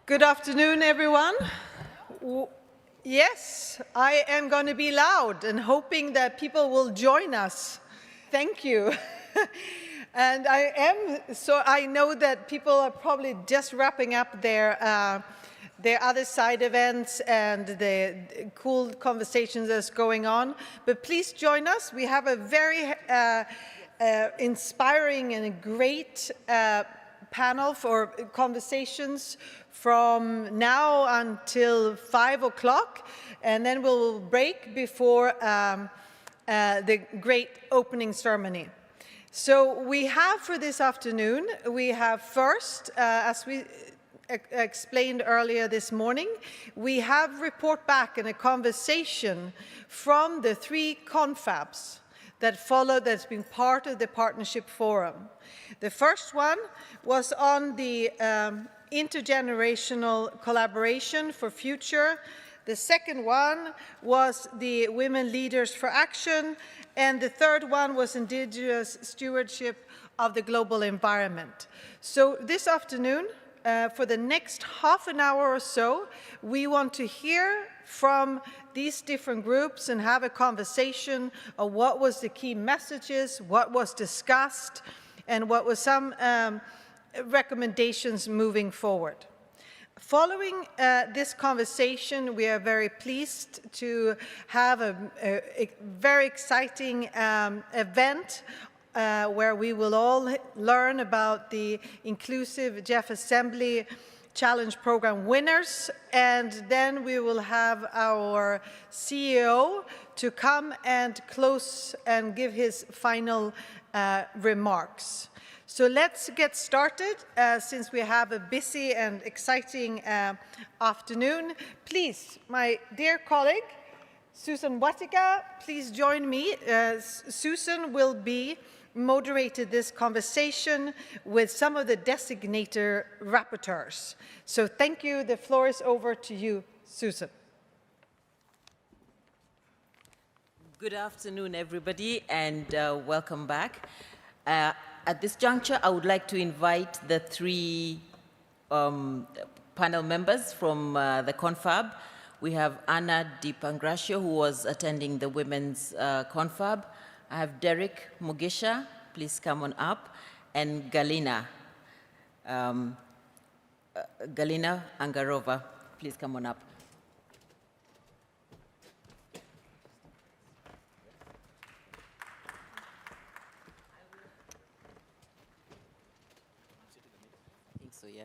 Good afternoon, everyone. Yes, I am going to be loud and hoping that people will join us. Thank you. And I know that people are probably just wrapping up their other side events and the cool conversations that's going on. But please join us. We have a very inspiring and a great panel for conversations from now until 5 o'clock, and then we'll break before the great opening ceremony. So we have for this afternoon, we have first, as we explained earlier this morning, we have report back and a conversation from the 3 confabs that followed, that's been part of the partnership forum. The first one was on the intergenerational collaboration for future. The second one was the Women Leaders for Action. And the third one was Indigenous Stewardship of the Global Environment. So this afternoon, for the next half an hour or so, we want to hear from these different groups and have a conversation of what was the key messages, what was discussed, and what were some recommendations moving forward. Following this conversation, we are very pleased to have a very exciting event where we will all learn about the inclusive GEF Assembly Challenge Program winners, and then we will have our CEO to come and close and give his final remarks. So let's get started, since we have a busy and exciting afternoon. Please, my dear colleague, Susan Watika, please join me. Susan will be moderated this conversation with some of the designator rapporteurs. So thank you. The floor is over to you, Susan. Good afternoon, everybody, and welcome back. At this juncture, I would like to invite the 3 panel members from the confab. We have Anna Di Pangrascio, who was attending the women's confab. I have Derek Mugisha, please come on up, and Galina Angarova, please come on up. So, yeah.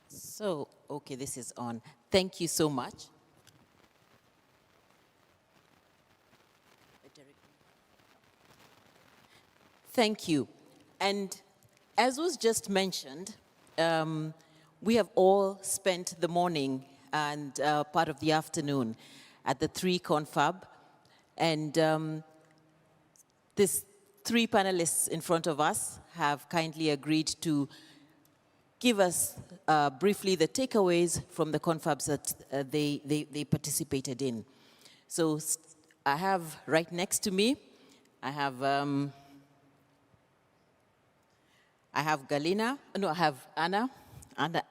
So, okay, this is on. Thank you so much. Thank you. And as was just mentioned, we have all spent the morning and part of the afternoon at the 3 confab. And these 3 panelists in front of us have kindly agreed to give us briefly the takeaways from the confabs that they participated in. So I have right next to me, I have Galina, no, I have Anna.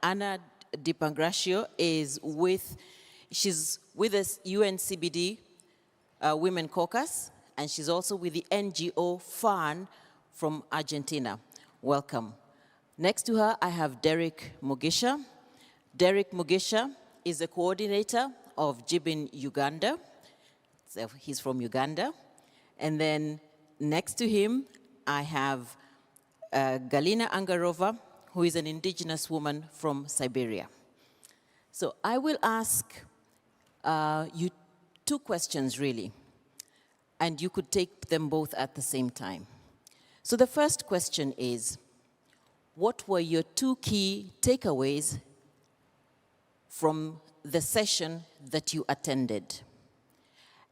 Anna Di Pangrascio she's with the UNCBD Women Caucus, and she's also with the NGO FAN from Argentina. Welcome. Next to her, I have Derek Mugisha. Derek Mugisha is the coordinator of Jibin Uganda. So he's from Uganda. And then next to him, I have Galina Angarova, who is an indigenous woman from Siberia. So I will ask you 2 questions, really, and you could take them both at the same time. So the first question is, what were your 2 key takeaways from the session that you attended?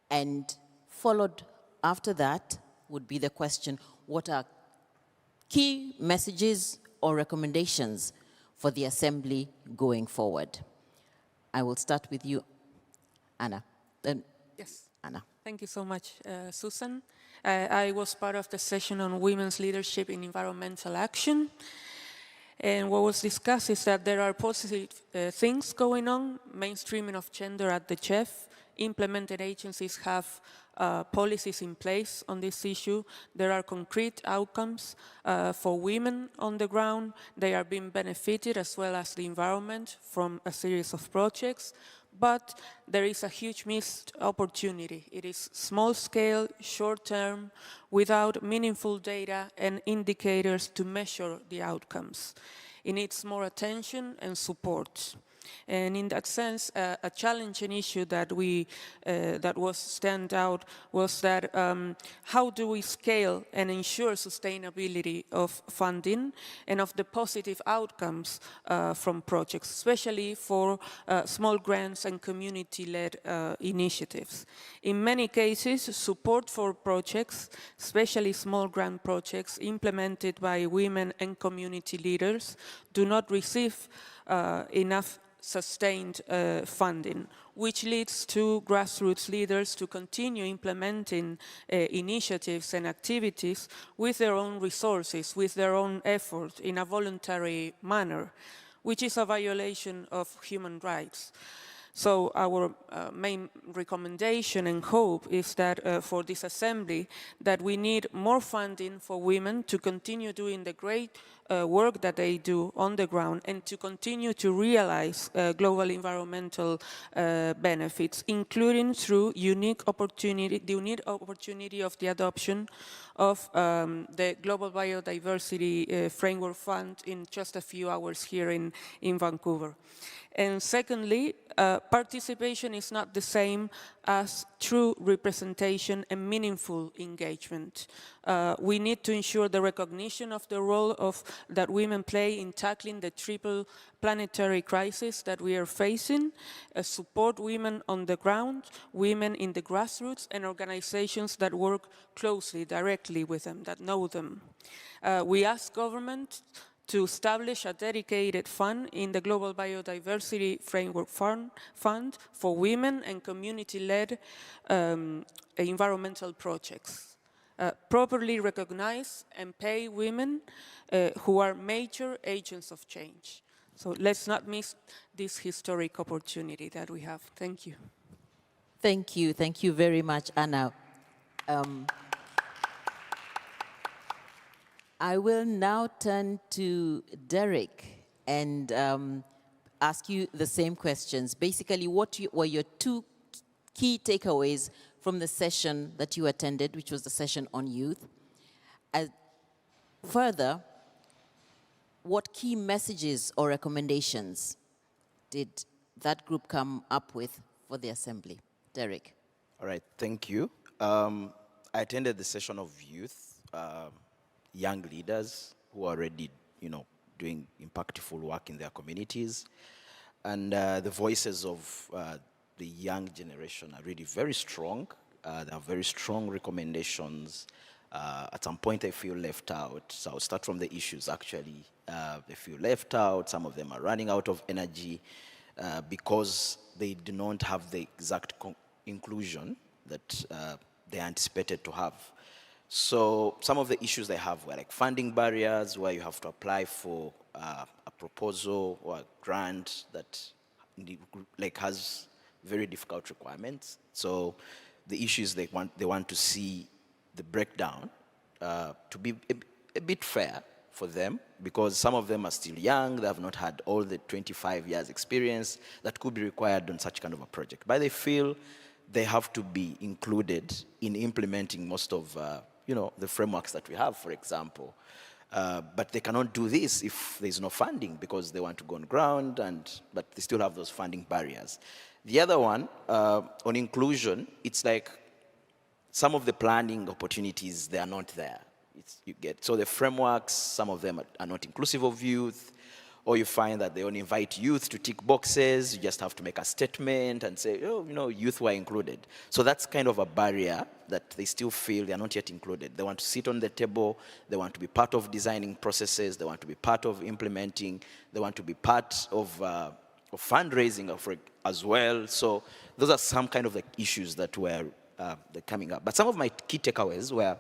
And followed after that would be the question, what are key messages or recommendations for the Assembly going forward? I will start with you, Anna. Yes. Anna. Thank you so much, Susan. I was part of the session on women's leadership in environmental action. And what was discussed is that there are positive things going on, mainstreaming of gender at the GEF. Implemented agencies have policies in place on this issue. There are concrete outcomes for women on the ground. They are being benefited, as well as the environment, from a series of projects. But there is a huge missed opportunity. It is small scale, short term, without meaningful data and indicators to measure the outcomes. It needs more attention and support. And in that sense, a challenging issue that that was stand out was that how do we scale and ensure sustainability of funding and of the positive outcomes from projects, especially for small grants and community-led initiatives. In many cases, support for projects, especially small grant projects implemented by women and community leaders, do not receive enough sustained funding, which leads to grassroots leaders to continue implementing initiatives and activities with their own resources, with their own effort in a voluntary manner, which is a violation of human rights. So our main recommendation and hope is that for this assembly, that we need more funding for women to continue doing the great work that they do on the ground and to continue to realize global environmental benefits, including through the unique opportunity of the adoption of the Global Biodiversity Framework Fund in just a few hours here in Vancouver. And secondly, participation is not the same as true representation and meaningful engagement. We need to ensure the recognition of the role that women play in tackling the triple planetary crisis that we are facing, support women on the ground, women in the grassroots, and organizations that work closely, directly with them, that know them. We ask government to establish a dedicated fund in the Global Biodiversity Framework Fund for women and community-led environmental projects. Properly recognize and pay women who are major agents of change. So let's not miss this historic opportunity that we have. Thank you. Thank you. Thank you very much, Anna. I will now turn to Derek and ask you the same questions. Basically, what were your two key takeaways from the session that you attended, which was the session on youth? Further, what key messages or recommendations did that group come up with for the assembly? Derek. All right, thank you. I attended the session of youth, young leaders who are already, doing impactful work in their communities. And the voices of the young generation are really very strong. There are very strong recommendations. At some point, I feel left out. So I'll start from the issues, actually. They feel left out. Some of them are running out of energy because they do not have the exact inclusion that they anticipated to have. So some of the issues they have were like funding barriers, where you have to apply for a proposal or a grant that has very difficult requirements. So the issues they want to see the breakdown to be a bit fair for them, because some of them are still young, they have not had all the 25 years experience that could be required on such kind of a project. But they feel they have to be included in implementing most of the frameworks that we have, for example. But they cannot do this if there's no funding, because they want to go on ground, but they still have those funding barriers. The other one, on inclusion, it's like some of the planning opportunities, they are not there. So the frameworks, some of them are not inclusive of youth, or you find that they only invite youth to tick boxes. You just have to make a statement and say, youth were included. So that's kind of a barrier that they still feel they are not yet included. They want to sit on the table. They want to be part of designing processes. They want to be part of implementing. They want to be part of fundraising as well. So those are some kind of like issues that were coming up. But some of my key takeaways were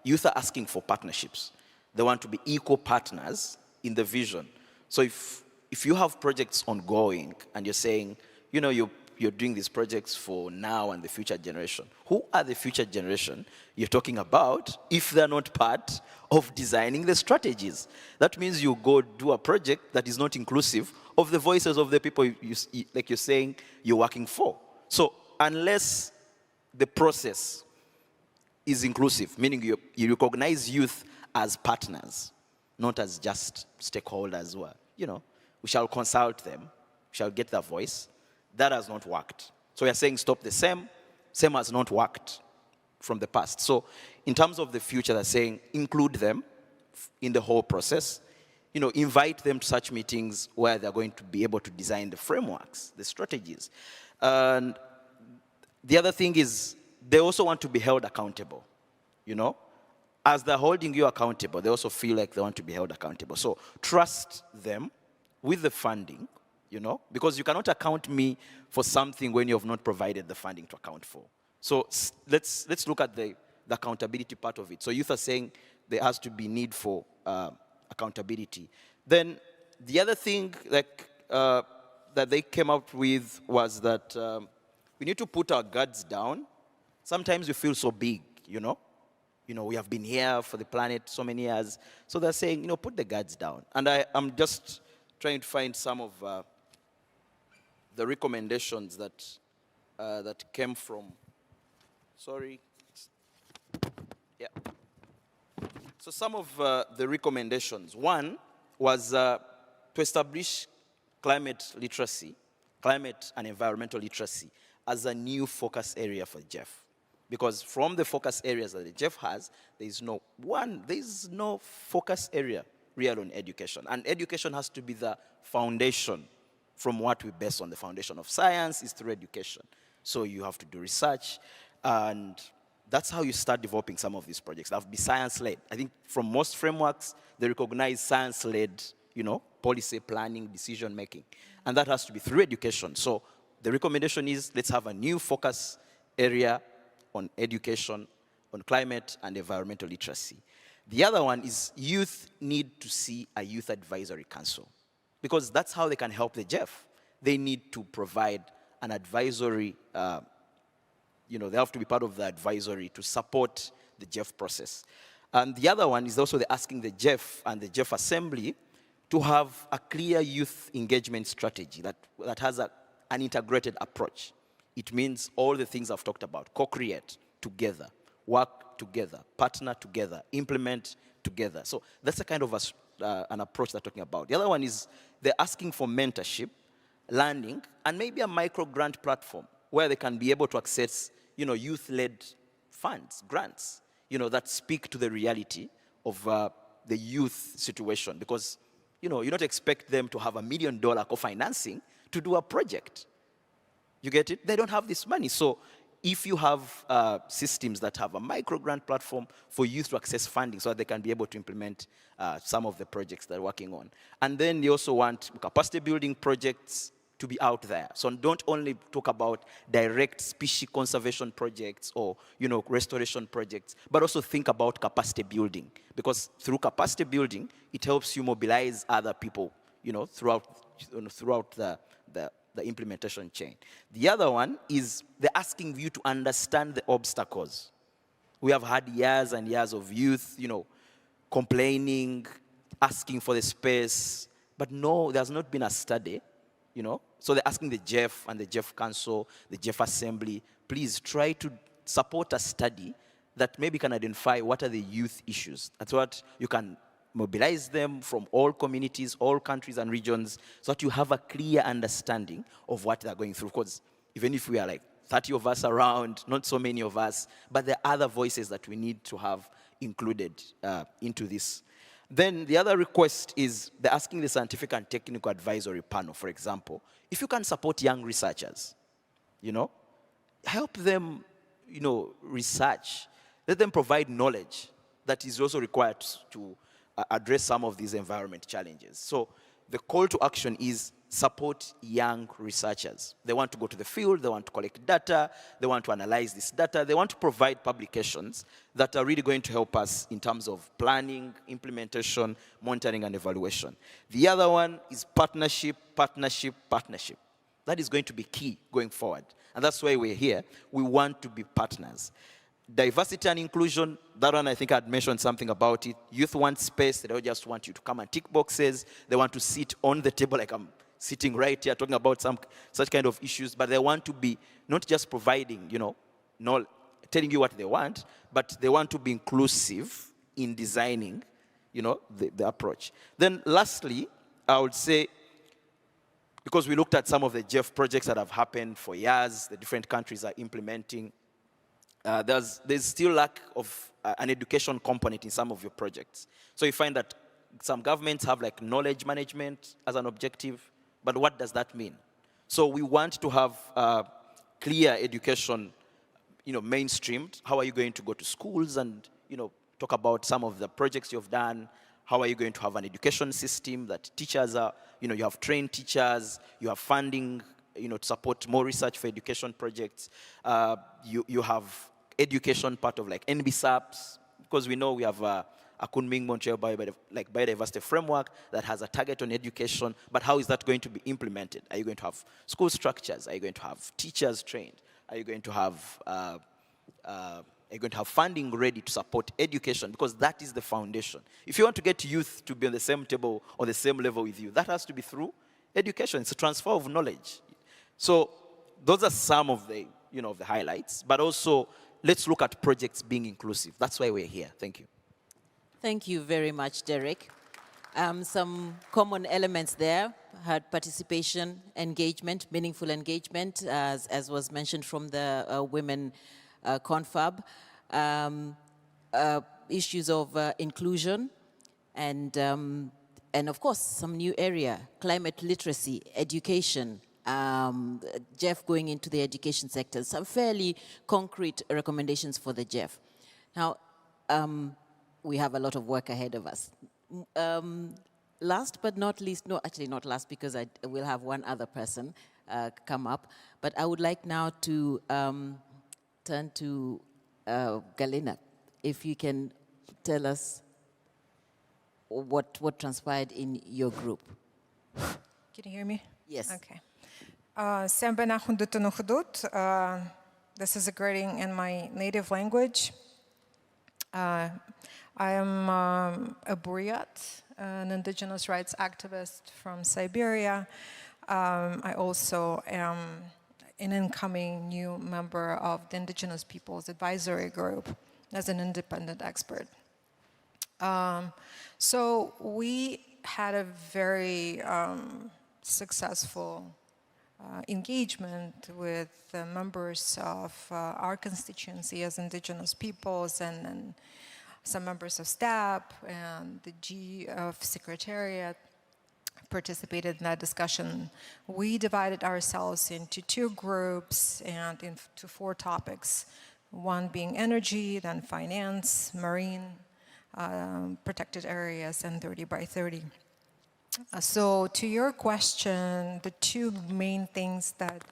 youth are asking for partnerships. They want to be equal partners in the vision. So if you have projects ongoing and you're saying, you know, you're doing these projects for now and the future generation, who are the future generation you're talking about if they're not part of designing the strategies? That means you go do a project that is not inclusive of the voices of the people like you're saying you're working for. So unless the process is inclusive, meaning you recognize youth as partners, not as just stakeholders who are, you know, we shall consult them, we shall get their voice. That has not worked. So we are saying stop the same has not worked from the past. So in terms of the future, they're saying include them in the whole process. You know, invite them to such meetings where they're going to be able to design the frameworks, the strategies. And the other thing is they also want to be held accountable, you know. As they're holding you accountable, they also feel like they want to be held accountable. So trust them with the funding, you know, because you cannot account me for something when you have not provided the funding to account for. So let's look at the accountability part of it. So youth are saying there has to be need for accountability. Then the other thing like, that they came up with was that we need to put our guards down. Sometimes we feel so big, you know. You know, we have been here for the planet so many years. So they're saying, you know, put the guards down. And I'm just trying to find some of the recommendations that came from, sorry. Yeah. So some of the recommendations. One was to establish climate and environmental literacy as a new focus area for GEF. Because from the focus areas that the GEF has, there is no focus area real on education. And education has to be the foundation from what we base on. The foundation of science is through education. So you have to do research, and that's how you start developing some of these projects. That have to be science-led. I think from most frameworks, they recognize science-led, you know, policy planning, decision-making. And that has to be through education. So the recommendation is let's have a new focus area on education, on climate and environmental literacy. The other one is youth need to see a youth advisory council, because that's how they can help the GEF. They need to provide an advisory, you know, they have to be part of the advisory to support the GEF process. And the other one is also they're asking the GEF and the GEF Assembly to have a clear youth engagement strategy that has an integrated approach. It means all the things I've talked about: co-create together, work together, partner together, implement together. So that's a kind of an approach they're talking about. The other one is they're asking for mentorship, learning, and maybe a micro-grant platform where they can be able to access, you know, youth-led funds, grants, you know, that speak to the reality of the youth situation. Because, you know, you don't expect them to have $1 million co-financing to do a project. You get it? They don't have this money. So if you have systems that have a micro-grant platform for youth to access funding so that they can be able to implement some of the projects they're working on. And then they also want capacity building projects to be out there. So don't only talk about direct species conservation projects or, you know, restoration projects, but also think about capacity building. Because through capacity building, it helps you mobilize other people, you know, throughout the implementation chain. The other one is they're asking you to understand the obstacles. We have had years and years of youth, you know, complaining, asking for the space, but no, there's not been a study, you know. So they're asking the GEF and the GEF Council, the GEF Assembly, please try to support a study that maybe can identify what are the youth issues. That's what you can mobilize them from all communities, all countries and regions, so that you have a clear understanding of what they're going through. Because even if we are like 30 of us around, not so many of us, but there are other voices that we need to have included into this. Then the other request is they're asking the scientific and technical advisory panel, for example, if you can support young researchers, you know, help them, you know, research, let them provide knowledge that is also required to address some of these environment challenges. So the call to action is support young researchers. They want to go to the field, they want to collect data, they want to analyze this data, they want to provide publications that are really going to help us in terms of planning, implementation, monitoring, and evaluation. The other one is partnership, partnership, partnership. That is going to be key going forward. And that's why we're here. We want to be partners. Diversity and inclusion, that one I think I'd mentioned something about it. Youth want space, they don't just want you to come and tick boxes. They want to sit on the table like I'm sitting right here talking about some such kind of issues, but they want to be not just providing, not telling you what they want, but they want to be inclusive in designing, the approach. Then lastly, I would say, because we looked at some of the GEF projects that have happened for years, the different countries are implementing, there's still lack of an education component in some of your projects. So you find that some governments have like knowledge management as an objective, but what does that mean? So we want to have clear education, mainstreamed. How are you going to go to schools and, talk about some of the projects you've done? How are you going to have an education system that teachers are, you have trained teachers, you have funding, to support more research for education projects. You have education part of like NBSAPs, because we know we have a Kunming Montreal biodiversity framework that has a target on education, but how is that going to be implemented? Are you going to have school structures? Are you going to have teachers trained? Are you going to have funding ready to support education? Because that is the foundation. If you want to get youth to be on the same table or the same level with you, that has to be through education. It's a transfer of knowledge. So those are some of the, the highlights, but also let's look at projects being inclusive. That's why we're here. Thank you. Thank you very much, Derek. Some common elements there had participation, engagement, meaningful engagement, as was mentioned from the women confab, issues of inclusion, and of course, some new area, climate literacy, education, GEF going into the education sector, some fairly concrete recommendations for the GEF. Now, we have a lot of work ahead of us. Last but not least, no, actually not last, because I will have one other person come up, but I would like now to turn to Galina. If you can tell us what transpired in your group. Can you hear me? Yes. Okay. This is a greeting in my native language. I am a Buryat, an indigenous rights activist from Siberia. I also am an incoming new member of the Indigenous Peoples Advisory Group as an independent expert. So we had a very successful engagement with the members of our constituency as indigenous peoples and some members of staff and the GEF Secretariat participated in that discussion. We divided ourselves into 2 groups and into 4 topics, one being energy, then finance, marine, protected areas, and 30 by 30. So to your question, the 2 main things that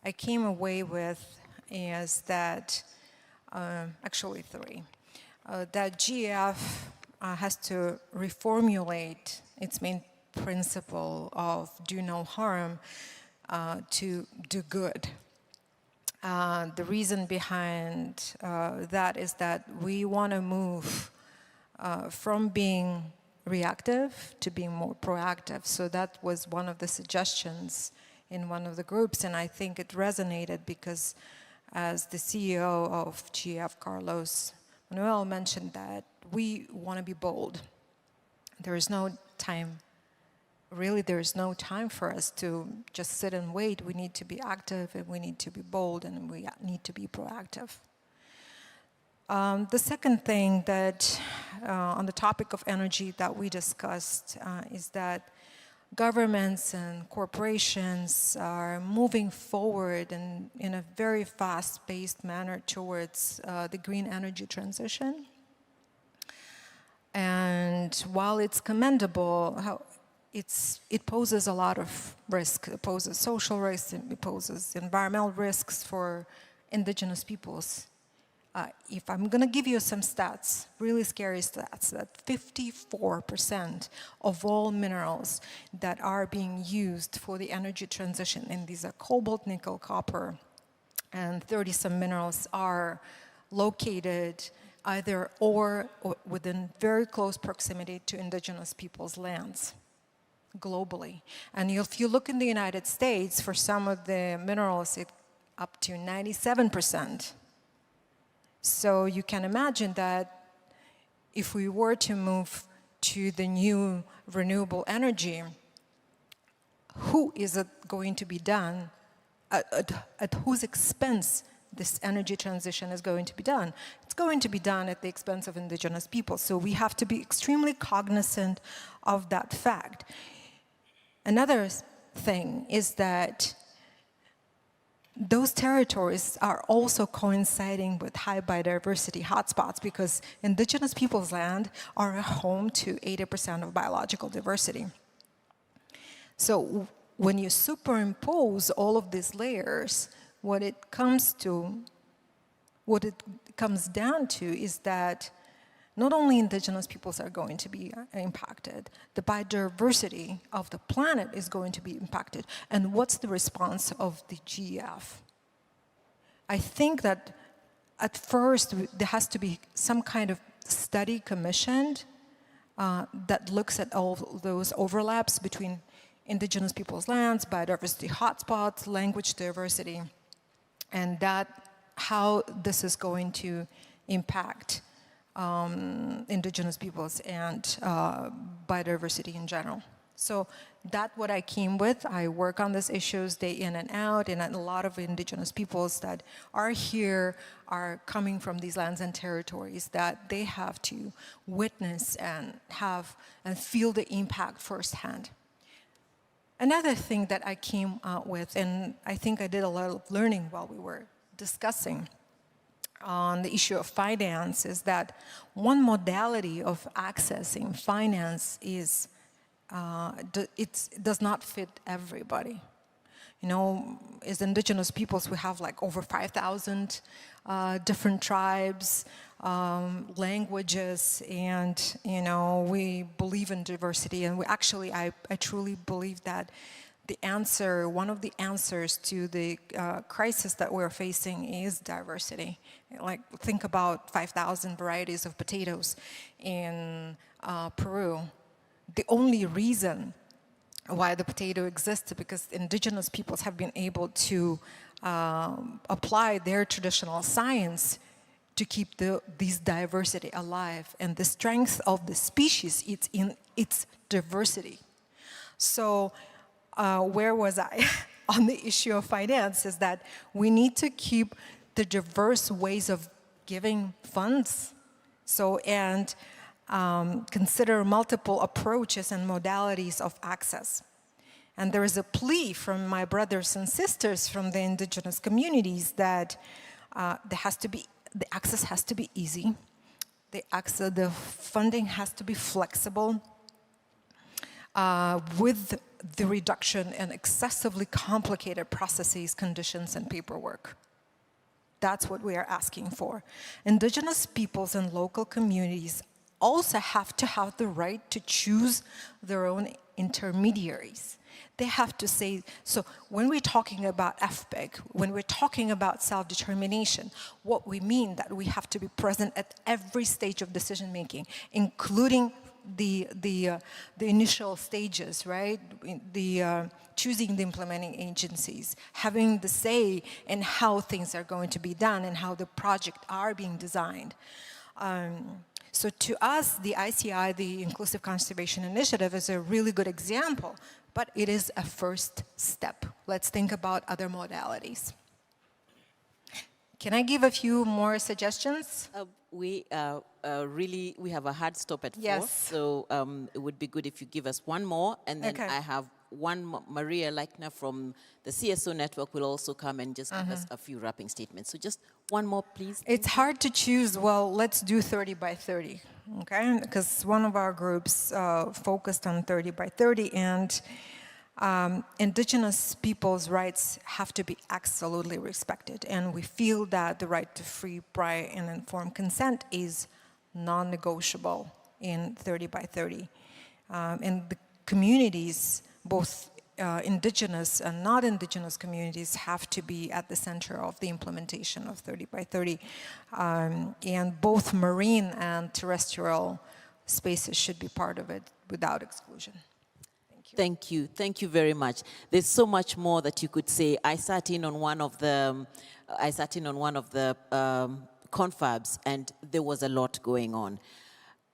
I came away with is that, actually 3, that GEF has to reformulate its main principle of do no harm to do good. The reason behind that is that we want to move from being reactive to being more proactive. So that was one of the suggestions in one of the groups, and I think it resonated because as the CEO of GEF, Carlos Manuel, mentioned that we want to be bold. There is no time, really there is no time for us to just sit and wait. We need to be active and we need to be bold and we need to be proactive. The second thing that, on the topic of energy that we discussed is that governments and corporations are moving forward in a very fast-paced manner towards the green energy transition. And while it's commendable, it poses a lot of risk. It poses social risks, it poses environmental risks for indigenous peoples. If I'm going to give you some stats, really scary stats, that 54% of all minerals that are being used for the energy transition, and these are cobalt, nickel, copper, and 30-some minerals are located either or within very close proximity to indigenous peoples' lands globally. And if you look in the United States, for some of the minerals, it's up to 97%. So you can imagine that if we were to move to the new renewable energy, who is it going to be done, at whose expense this energy transition is going to be done? It's going to be done at the expense of indigenous people. So we have to be extremely cognizant of that fact. Another thing is that those territories are also coinciding with high biodiversity hotspots, because indigenous peoples' land are a home to 80% of biological diversity. So when you superimpose all of these layers, what it comes down to is that not only indigenous peoples are going to be impacted, the biodiversity of the planet is going to be impacted. And what's the response of the GEF? I think that at first there has to be some kind of study commissioned that looks at all those overlaps between indigenous peoples' lands, biodiversity hotspots, language diversity, and how this is going to impact indigenous peoples and biodiversity in general. So that's what I came with. I work on these issues day in and out, and a lot of indigenous peoples that are here are coming from these lands and territories that they have to witness and feel the impact firsthand. Another thing that I came out with, and I think I did a lot of learning while we were discussing on the issue of finance, is that one modality of accessing finance is it does not fit everybody. You know, as indigenous peoples, we have like over 5,000 different tribes, languages, and you know, we believe in diversity. And I truly believe that one of the answers to the crisis that we're facing is diversity. Like, think about 5,000 varieties of potatoes in Peru. The only reason why the potato exists is because indigenous peoples have been able to apply their traditional science to keep this diversity alive. And the strength of the species is in its diversity. So where was I on the issue of finance? Is that we need to keep the diverse ways of giving funds. And consider multiple approaches and modalities of access. And there is a plea from my brothers and sisters from the indigenous communities that the access has to be easy, the funding has to be flexible, with the reduction in excessively complicated processes, conditions, and paperwork. That's what we are asking for. Indigenous peoples and local communities also have to have the right to choose their own intermediaries. They have to say, so when we're talking about FPIC, when we're talking about self-determination, what we mean that we have to be present at every stage of decision-making, including the initial stages, right? Choosing the implementing agencies, having the say in how things are going to be done and how the projects are being designed. So to us, the ICI, the Inclusive Conservation Initiative, is a really good example, but it is a first step. Let's think about other modalities. Can I give a few more suggestions? We have a hard stop at 4, yes. so it would be good if you give us one more, and then I have Maria Leichner from the CSO network will also come and just give us a few wrapping statements. So just one more, please. It's hard to choose, well, let's do 30 by 30, okay? Because one of our groups focused on 30 by 30, and indigenous people's rights have to be absolutely respected. And we feel that the right to free, prior, and informed consent is non-negotiable in 30 by 30. And the communities, both indigenous and not indigenous communities, have to be at the center of the implementation of 30 by 30. And both marine and terrestrial spaces should be part of it without exclusion. Thank you. Thank you very much. There's so much more that you could say. I sat in on one of the confabs, and there was a lot going on.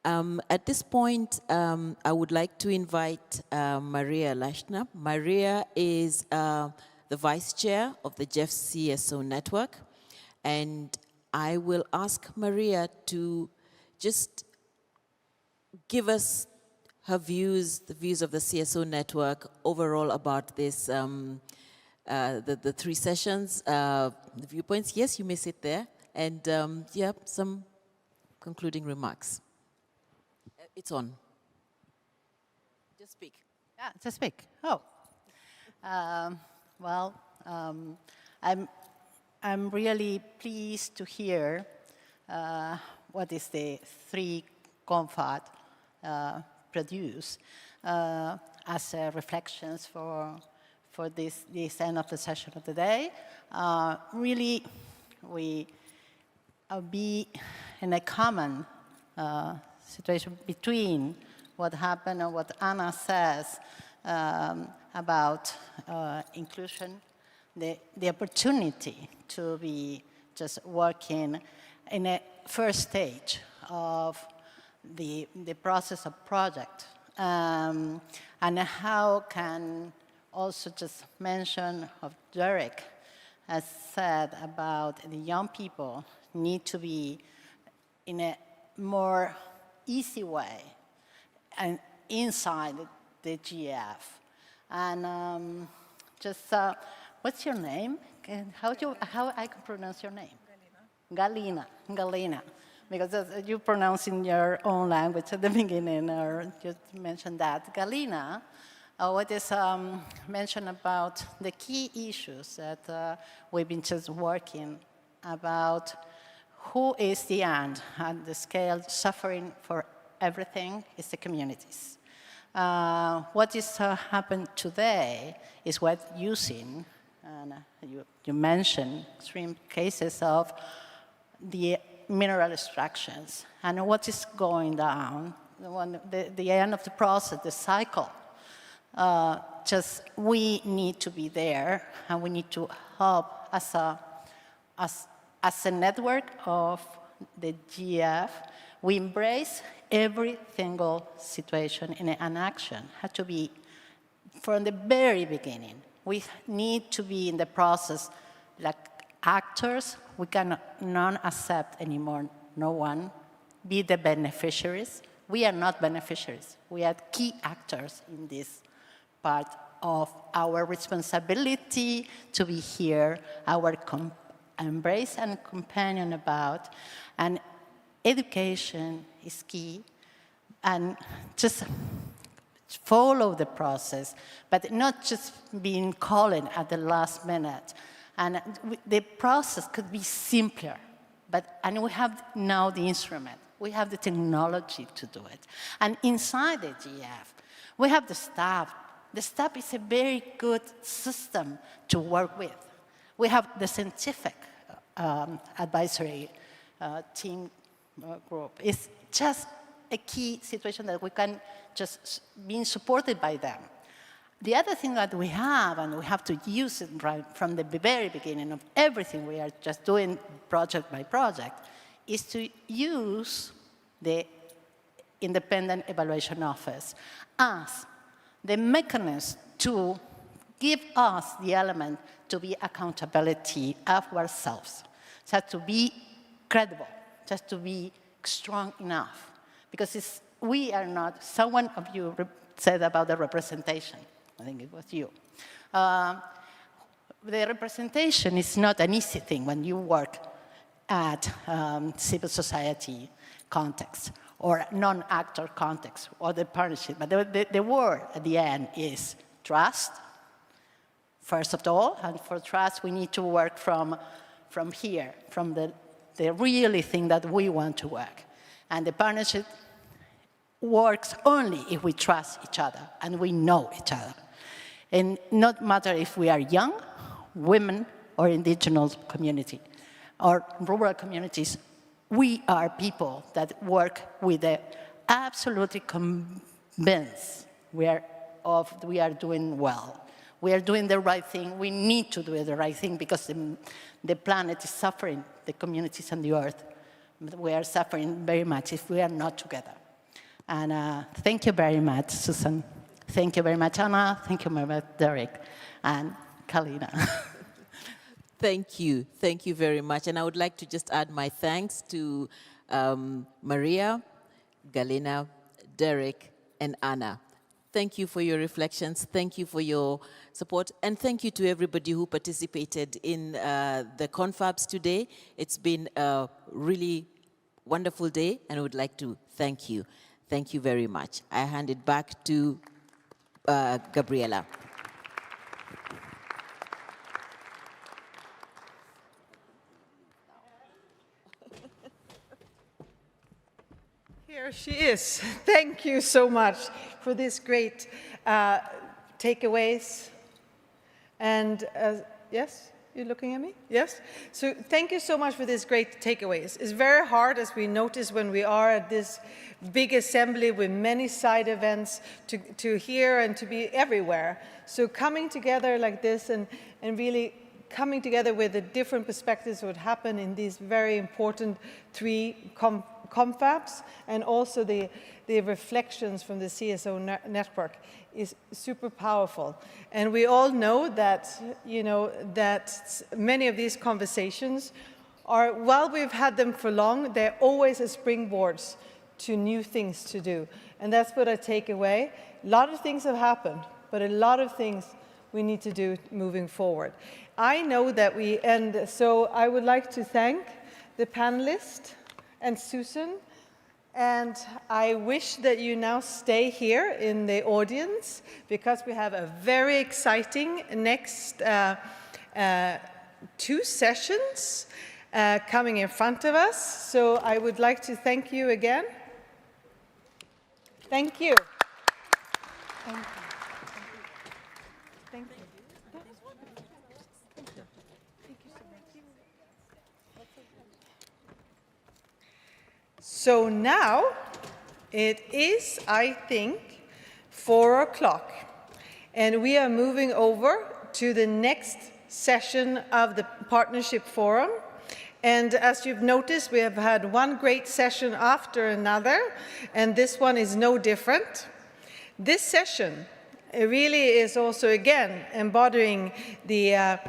At this point, I would like to invite Maria Leichner. Maria is the vice chair of the GEF CSO network, and I will ask Maria to just give us her views, the views of the CSO network overall about this, the three sessions, the viewpoints. Yes, you may sit there, and yeah, some concluding remarks. It's on. Just speak. Yeah, just speak. Oh, well, I'm really pleased to hear what is the three confab produce as reflections for this end of the session of the day. Really, we be in a common situation between what happened and what Anna says about inclusion, the opportunity to be just working in a first stage of the process of project, and how can also just mention of Derek has said about the young people need to be in a more easy way and inside the GEF. And just, what's your name? How I can pronounce your name? Galina. Galina. Because you pronounce in your own language at the beginning, or you mentioned that. Galina, what is mentioned about the key issues that we've been just working about. Who is the end at the scale suffering for everything is the communities. What is happened today is what using, and you mentioned extreme cases of the mineral extractions, and what is going down, the end of the process, the cycle. Just we need to be there, and we need to help as a network of the GEF. We embrace every single situation in an action. Had to be from the very beginning. We need to be in the process like actors. We cannot accept anymore no one be the beneficiaries. We are not beneficiaries. We are key actors in this part of our responsibility to be here, our embrace and companion about, and education is key, and just follow the process, but not just being calling at the last minute. And the process could be simpler, and we have now the instrument, we have the technology to do it. And inside the GEF, we have the staff. The staff is a very good system to work with. We have the scientific advisory team group. It's just a key situation that we can just be supported by them. The other thing that we have, and we have to use it right from the very beginning of everything we are just doing project by project, is to use the Independent Evaluation Office as the mechanism to give us the element to be accountability of ourselves, so to be credible, just to be strong enough. Because we are not, someone of you said about the representation. I think it was you. The representation is not an easy thing when you work at civil society context or non-actor context or the partnership. But the word at the end is trust, first of all. And for trust, we need to work from here, from the really thing that we want to work. And the partnership works only if we trust each other and we know each other. And not matter if we are young, women, or indigenous community, or rural communities, we are people that work with the absolutely convinced we are doing well. We are doing the right thing. We need to do the right thing because the planet is suffering, the communities and the earth. We are suffering very much if we are not together. And thank you very much, Susan. Thank you very much, Anna. Thank you very much, Derek and Kalina. Thank you. Thank you very much. And I would like to just add my thanks to Maria, Galina, Derek, and Anna. Thank you for your reflections. Thank you for your support. And thank you to everybody who participated in the confabs today. It's been a really wonderful day, and I would like to thank you. Thank you very much. I hand it back to Gabriela. Here she is. Thank you so much for this great takeaways. And yes, you're looking at me? Yes? So thank you so much for this great takeaways. It's very hard, as we notice when we are at this big assembly with many side events, to hear and to be everywhere. So coming together like this and really coming together with the different perspectives what happen in these very important three confabs, and also the reflections from the CSO network is super powerful. And we all know that, that many of these conversations are, while we've had them for long, they're always as springboards to new things to do. And that's what I take away. A lot of things have happened, but a lot of things we need to do moving forward. I know that so I would like to thank the panelists and Susan, and I wish that you now stay here in the audience because we have a very exciting next 2 sessions coming in front of us. So I would like to thank you again. Thank you. Thank you. Thank you. So now it is, I think, 4 o'clock, and we are moving over to the next session of the Partnership Forum. And as you've noticed, we have had one great session after another, and this one is no different. This session really is also, again, embodying the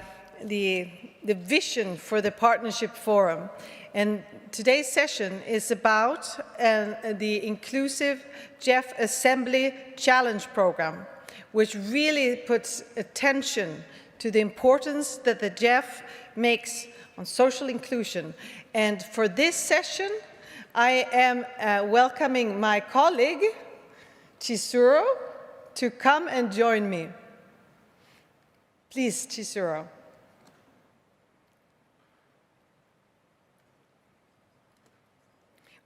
vision for the Partnership Forum. And today's session is about the inclusive GEF Assembly Challenge Program, which really puts attention to the importance that the GEF makes on social inclusion. And for this session, I am welcoming my colleague, Chizuru, to come and join me. Please, Chizuru.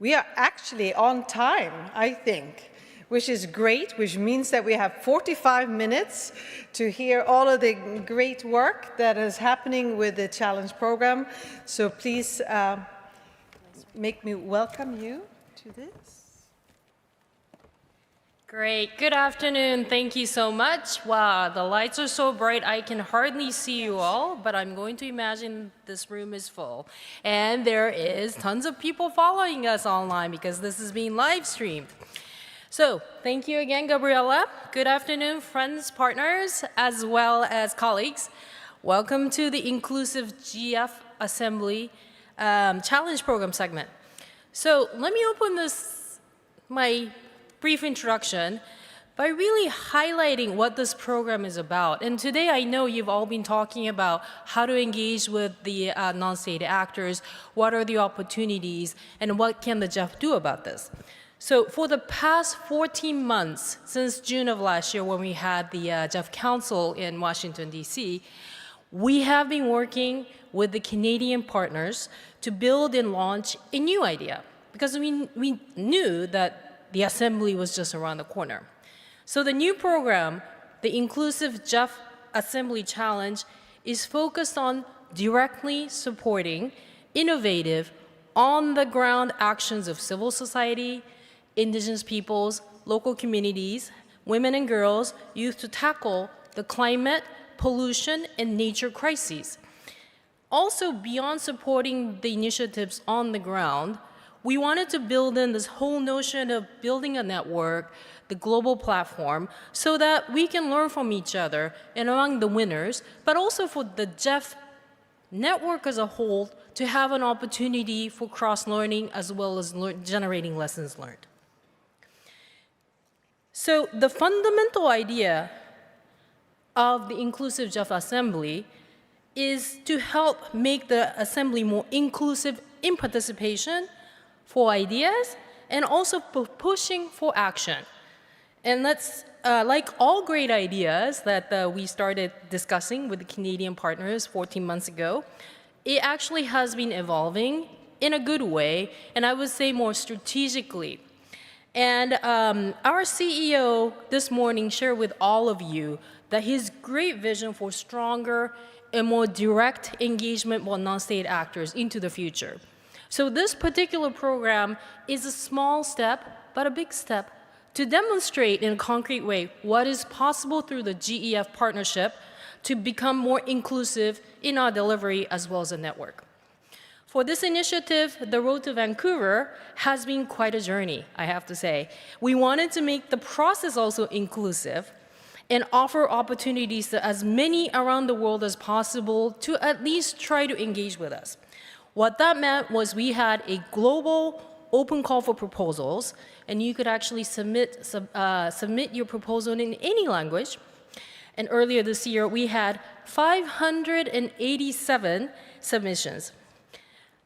We are actually on time, I think, which is great, which means that we have 45 minutes to hear all of the great work that is happening with the challenge program. So please make me welcome you to this. Great. Good afternoon. Thank you so much. Wow, the lights are so bright I can hardly see you all, but I'm going to imagine this room is full. And there is tons of people following us online because this is being live streamed. So thank you again, Gabriela. Good afternoon, friends, partners, as well as colleagues. Welcome to the Inclusive GEF Assembly Challenge Program segment. So let me open my brief introduction by really highlighting what this program is about. And today I know you've all been talking about how to engage with the non-state actors, what are the opportunities, and what can the GEF do about this. So for the past 14 months, since June of last year when we had the GEF Council in Washington, D.C., we have been working with the Canadian partners to build and launch a new idea, because we knew that the assembly was just around the corner. So the new program, the Inclusive GEF Assembly Challenge, is focused on directly supporting innovative, on-the-ground actions of civil society, indigenous peoples, local communities, women and girls, youth to tackle the climate, pollution, and nature crises. Also, beyond supporting the initiatives on the ground, we wanted to build in this whole notion of building a network, the global platform, so that we can learn from each other and among the winners, but also for the GEF network as a whole to have an opportunity for cross-learning as well as generating lessons learned. So the fundamental idea of the Inclusive GEF Assembly is to help make the assembly more inclusive in participation for ideas and also pushing for action. And that's like all great ideas that we started discussing with the Canadian partners 14 months ago, it actually has been evolving in a good way, and I would say more strategically. And our CEO this morning shared with all of you that his great vision for stronger and more direct engagement with non-state actors into the future. So this particular program is a small step, but a big step, to demonstrate in a concrete way what is possible through the GEF partnership to become more inclusive in our delivery as well as a network. For this initiative, the road to Vancouver has been quite a journey, I have to say. We wanted to make the process also inclusive and offer opportunities to as many around the world as possible to at least try to engage with us. What that meant was we had a global open call for proposals, and you could actually submit your proposal in any language. And earlier this year, we had 587 submissions.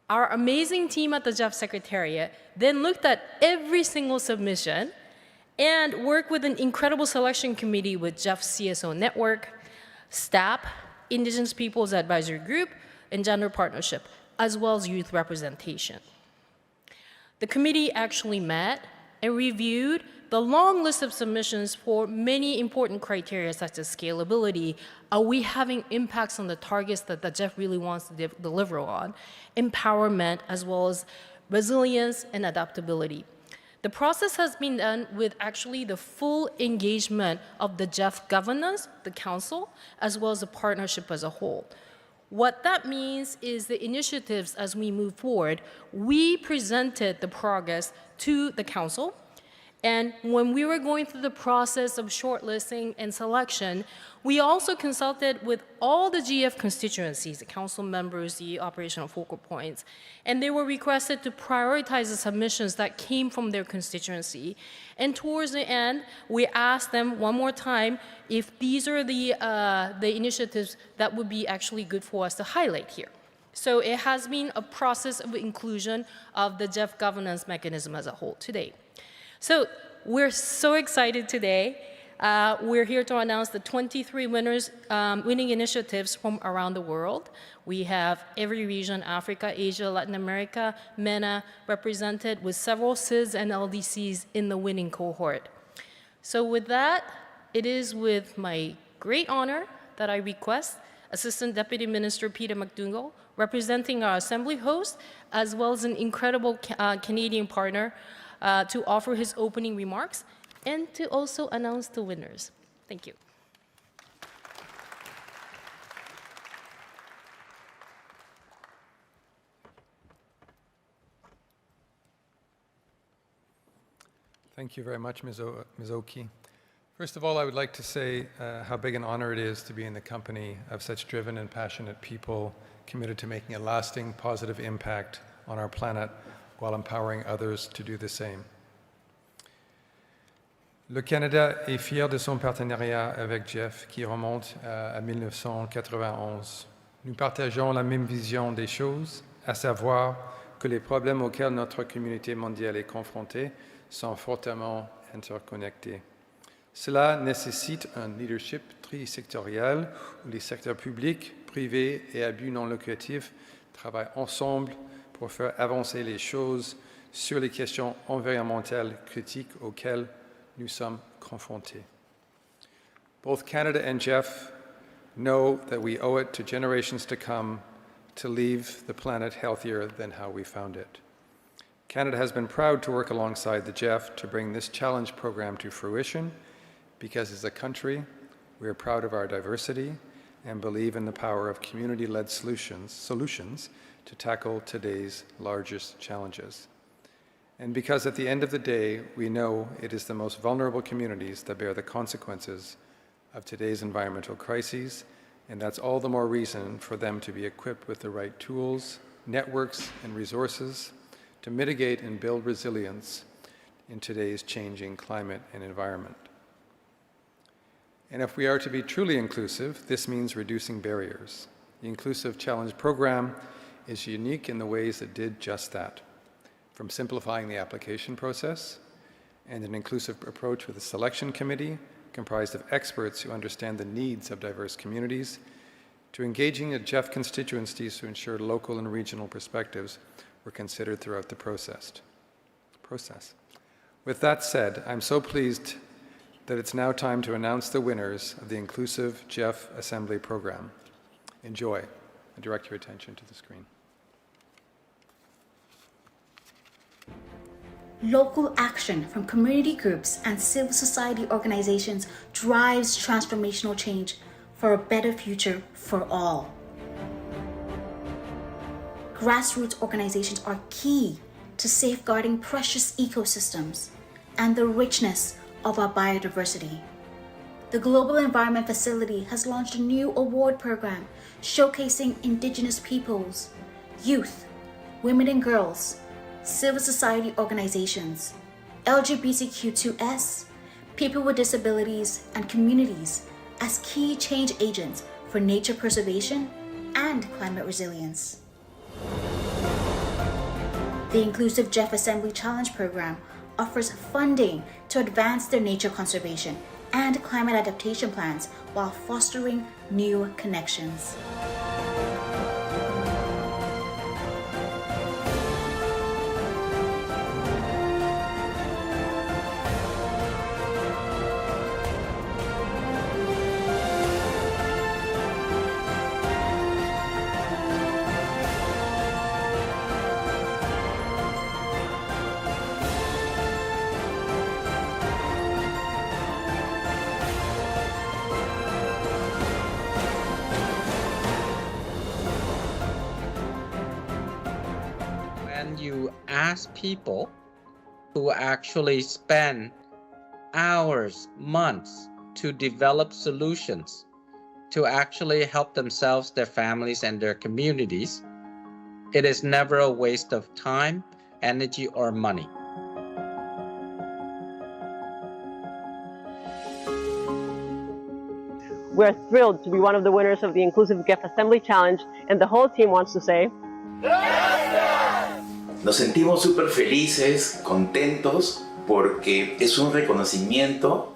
Our amazing team at the GEF Secretariat then looked at every single submission and worked with an incredible selection committee with GEF CSO Network, STAP, Indigenous Peoples Advisory Group, and Gender Partnership, as well as youth representation. The committee actually met and reviewed the long list of submissions for many important criteria such as scalability, are we having impacts on the targets that the GEF really wants to deliver on, empowerment, as well as resilience and adaptability. The process has been done with actually the full engagement of the GEF governance, the council, as well as the partnership as a whole. What that means is the initiatives as we move forward, we presented the progress to the council. And when we were going through the process of shortlisting and selection, we also consulted with all the GEF constituencies, the council members, the operational focal points, and they were requested to prioritize the submissions that came from their constituency. And towards the end, we asked them one more time if these are the initiatives that would be actually good for us to highlight here. So it has been a process of inclusion of the GEF governance mechanism as a whole today. So we're so excited today. We're here to announce the 23 winners, winning initiatives from around the world. We have every region, Africa, Asia, Latin America, MENA, represented with several CIS and LDCs in the winning cohort. So with that, it is with my great honor that I request Assistant Deputy Minister Peter McDougall, representing our assembly host, as well as an incredible Canadian partner, to offer his opening remarks and to also announce the winners. Thank you. Thank you very much, Ms. Oki. First of all, I would like to say how big an honor it is to be in the company of such driven and passionate people committed to making a lasting positive impact on our planet while empowering others to do the same. Le Canada est fier de son partenariat avec GEF qui remonte à 1991. Nous partageons la même vision des choses, à savoir que les problèmes auxquels notre communauté mondiale est confrontée sont fortement interconnectés. Cela nécessite un leadership trisectoriel où les secteurs publics, privés et à but non lucratif travaillent ensemble pour faire avancer les choses sur les questions environnementales critiques auxquelles nous sommes confrontés. Both Canada and GEF know that we owe it to generations to come to leave the planet healthier than how we found it. Canada has been proud to work alongside the GEF to bring this challenge program to fruition because as a country, we are proud of our diversity and believe in the power of community-led solutions to tackle today's largest challenges. And because at the end of the day, we know it is the most vulnerable communities that bear the consequences of today's environmental crises, and that's all the more reason for them to be equipped with the right tools, networks, and resources to mitigate and build resilience in today's changing climate and environment. And if we are to be truly inclusive, this means reducing barriers. The Inclusive Challenge program is unique in the ways it did just that, from simplifying the application process and an inclusive approach with a selection committee comprised of experts who understand the needs of diverse communities, to engaging at GEF constituencies to ensure local and regional perspectives were considered throughout the process. With that said, I'm so pleased that it's now time to announce the winners of the Inclusive GEF Assembly program. Enjoy. I direct your attention to the screen. Local action from community groups and civil society organizations drives transformational change for a better future for all. Grassroots organizations are key to safeguarding precious ecosystems and the richness of our biodiversity. The Global Environment Facility has launched a new award program showcasing Indigenous peoples, youth, women and girls, civil society organizations, LGBTQ2S, people with disabilities, and communities as key change agents for nature preservation and climate resilience. The Inclusive GEF Assembly Challenge program offers funding to advance their nature conservation and climate adaptation plans while fostering new connections. You ask people who actually spend hours, months to develop solutions to actually help themselves, their families, and their communities, it is never a waste of time, energy, or money. We're thrilled to be one of the winners of the Inclusive GEF Assembly Challenge, and the whole team wants to say, Nos sentimos súper felices, contentos, porque es un reconocimiento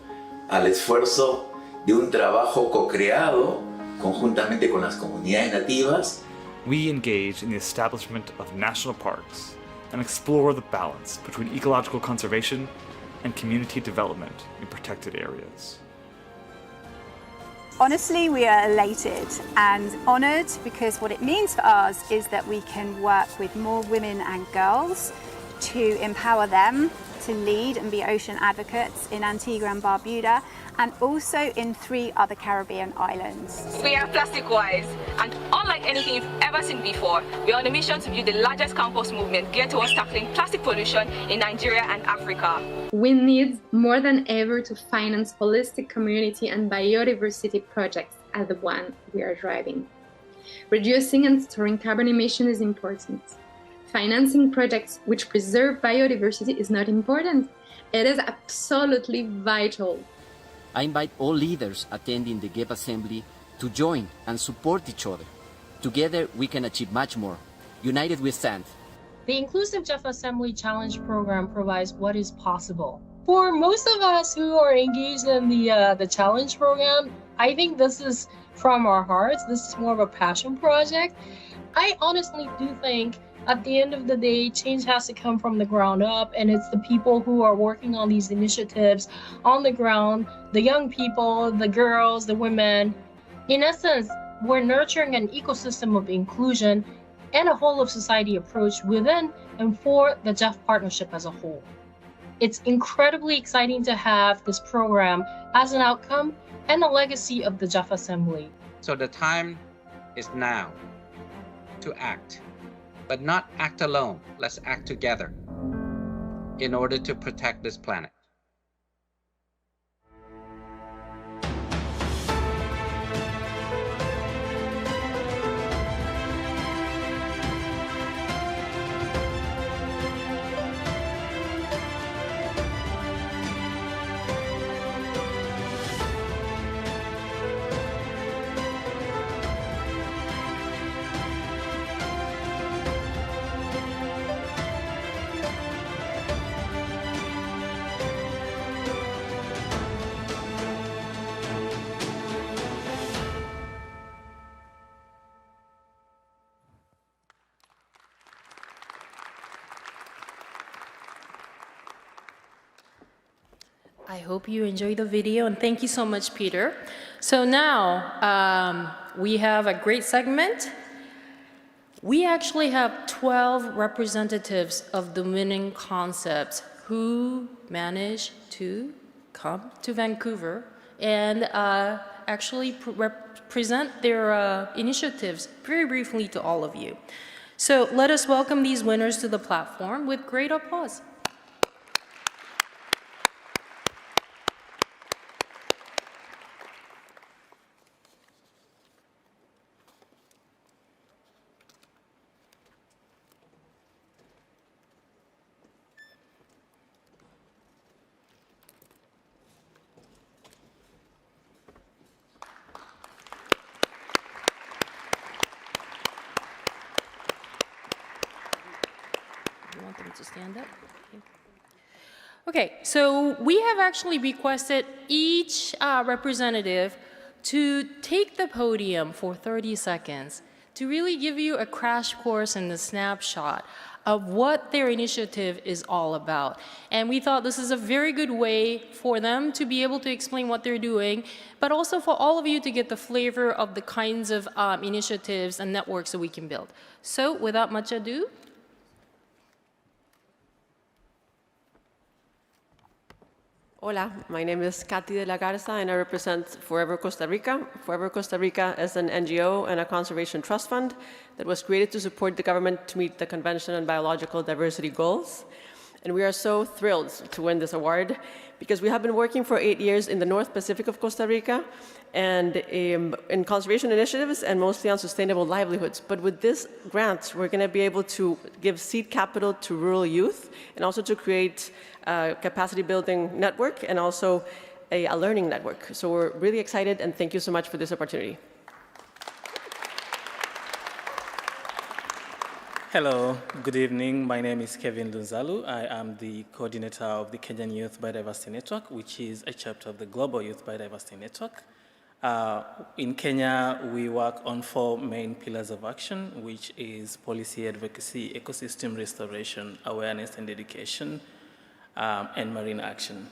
al esfuerzo de un trabajo co-creado conjuntamente con las comunidades nativas. We engage in the establishment of national parks and explore the balance between ecological conservation and community development in protected areas. Honestly, we are elated and honoured because what it means for us is that we can work with more women and girls to empower them to lead and be ocean advocates in Antigua and Barbuda and also in 3 other Caribbean islands. We are Plastic Wise, and unlike anything you've ever seen before, we are on a mission to build the largest campus movement geared towards tackling plastic pollution in Nigeria and Africa. We need more than ever to finance holistic community and biodiversity projects as the one we are driving. Reducing and storing carbon emission is important. Financing projects which preserve biodiversity is not important, It is absolutely vital. I invite all leaders attending the GEF Assembly to join and support each other. Together, we can achieve much more. United we stand. The Inclusive GEF Assembly Challenge program provides what is possible. For most of us who are engaged in the challenge program, I think this is from our hearts. This is more of a passion project. I honestly do think at the end of the day, change has to come from the ground up, and it's the people who are working on these initiatives on the ground, the young people, the girls, the women. In essence, we're nurturing an ecosystem of inclusion and a whole of society approach within and for the GEF partnership as a whole. It's incredibly exciting to have this program as an outcome and a legacy of the GEF Assembly. So the time is now to act, but not act alone. Let's act together in order to protect this planet. I hope you enjoyed the video, and thank you so much, Peter. So now we have a great segment. We actually have 12 representatives of the winning concepts who managed to come to Vancouver and actually present their initiatives very briefly to all of you. So let us welcome these winners to the platform with great applause. To stand up. Okay, so we have actually requested each representative to take the podium for 30 seconds to really give you a crash course and a snapshot of what their initiative is all about. And we thought this is a very good way for them to be able to explain what they're doing, but also for all of you to get the flavor of the kinds of initiatives and networks that we can build. So without much ado, Hola, my name is Katy de la Garza and I represent Forever Costa Rica. Forever Costa Rica is an NGO and a conservation trust fund that was created to support the government to meet the Convention on Biological Diversity goals. And we are so thrilled to win this award because we have been working for 8 years in the North Pacific of Costa Rica and in conservation initiatives and mostly on sustainable livelihoods. But with this grant, we're going to be able to give seed capital to rural youth and also to create a capacity building network and also a learning network. So we're really excited and thank you so much for this opportunity. Hello, good evening. My name is Kevin Lunzalu. I am the coordinator of the Kenyan Youth Biodiversity Network, which is a chapter of the Global Youth Biodiversity Network. In Kenya, we work on 4 main pillars of action, which is policy advocacy, ecosystem restoration, awareness and education, and marine action.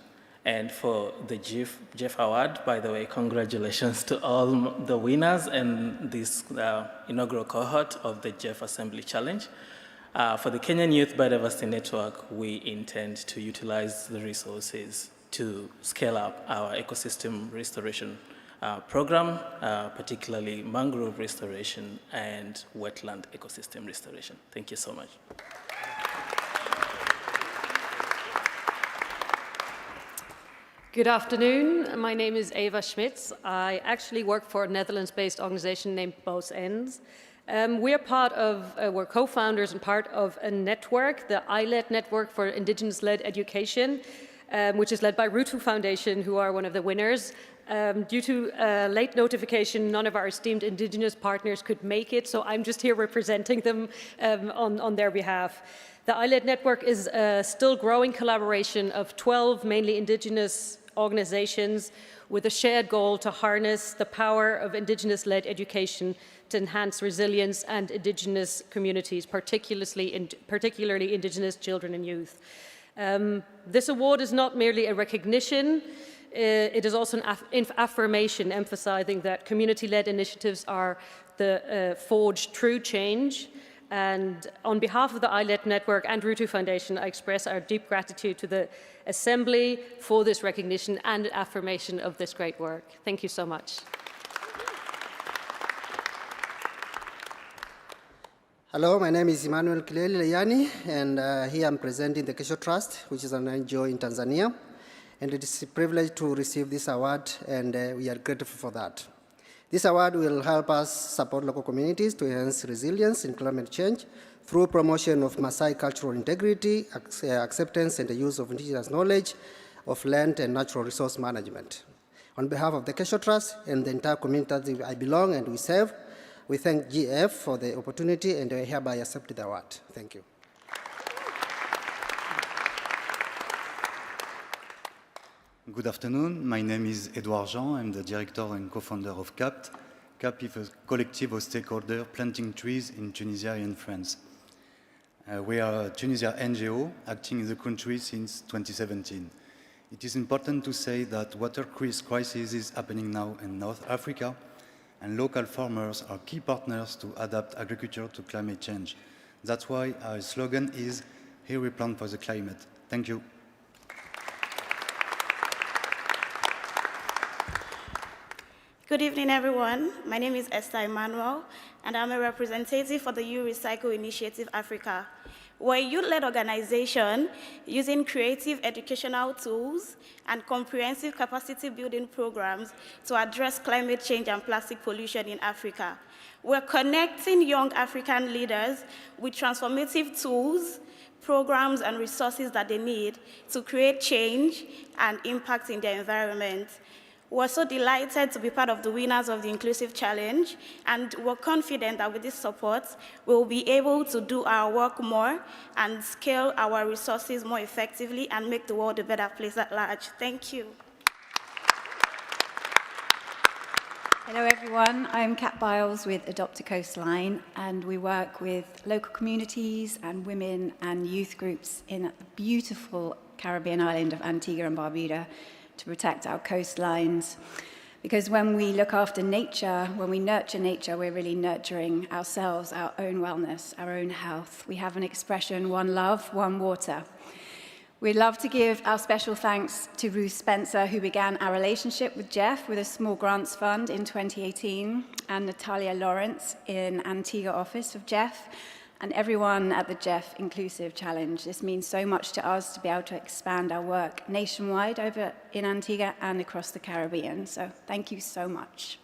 And for the GEF Award, by the way, congratulations to all the winners and this inaugural cohort of the GEF Assembly Challenge. For the Kenyan Youth Biodiversity Network, we intend to utilize the resources to scale up our ecosystem restoration program, particularly mangrove restoration and wetland ecosystem restoration. Thank you so much. Good afternoon. My name is Eva Schmitz. I actually work for a Netherlands-based organization named Both Ends. We're co-founders and part of a network, the ILED Network for Indigenous-Led Education. which is led by Rutu Foundation, who are one of the winners. Due to late notification, none of our esteemed Indigenous partners could make it, so I'm just here representing them on their behalf. The ILED network is a still growing collaboration of 12 mainly Indigenous organizations with a shared goal to harness the power of Indigenous-led education to enhance resilience and Indigenous communities, particularly Indigenous children and youth. This award is not merely a recognition, it is also an affirmation emphasizing that community-led initiatives are the forge true change. And on behalf of the ILED network and Rutu Foundation, I express our deep gratitude to the Assembly for this recognition and affirmation of this great work. Thank you so much. Hello, my name is Emmanuel Kileli Leyani, and here I'm presenting the Kesho Trust, which is an NGO in Tanzania. And it is a privilege to receive this award, and we are grateful for that. This award will help us support local communities to enhance resilience in climate change through promotion of Maasai cultural integrity, acceptance, and the use of indigenous knowledge of land and natural resource management. On behalf of the Kesho Trust and the entire community that I belong and we serve, we thank GEF for the opportunity, and I hereby accept the award. Thank you. Good afternoon. My name is Edouard Jean. I'm the director and co-founder of CAPT. CAPT is a collective of stakeholders planting trees in Tunisia and France. We are a Tunisia NGO acting in the country since 2017. It is important to say that water crisis is happening now in North Africa, and local farmers are key partners to adapt agriculture to climate change. That's why our slogan is, "Here we plant for the climate." Thank you. Good evening, everyone. My name is Esther Emmanuel, and I'm a representative for the You Recycle Initiative Africa. We're a youth-led organization using creative educational tools and comprehensive capacity-building programs to address climate change and plastic pollution in Africa. We're connecting young African leaders with transformative tools, programs, and resources that they need to create change and impact in their environment. We're so delighted to be part of the winners of the Inclusive Challenge, and we're confident that with this support, we'll be able to do our work more and scale our resources more effectively and make the world a better place at large. Thank you. Hello everyone, I'm Kat Biles with Adopt a Coastline, and we work with local communities and women and youth groups in the beautiful Caribbean island of Antigua and Barbuda to protect our coastlines. Because when we look after nature, when we nurture nature, we're really nurturing ourselves, our own wellness, our own health. We have an expression, one love, one water. We'd love to give our special thanks to Ruth Spencer, who began our relationship with GEF with a small grants fund in 2018, and Natalia Lawrence in Antigua office of GEF, and everyone at the GEF Inclusive Challenge. This means so much to us to be able to expand our work nationwide over in Antigua and across the Caribbean. So thank you so much.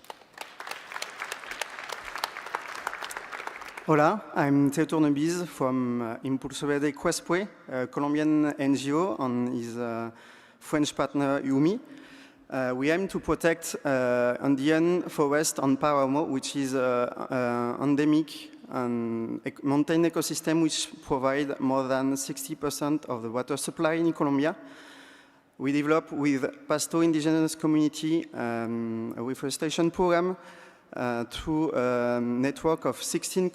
Hola, I'm Theodore Nebiz from Impulso Verde Quespue, a Colombian NGO, and his French partner Yumi. We aim to protect Andean forest on Paramo, which is endemic and mountain ecosystem which provide more than 60% of the water supply in Colombia. We develop with Pasto indigenous community a reforestation program through a network of 16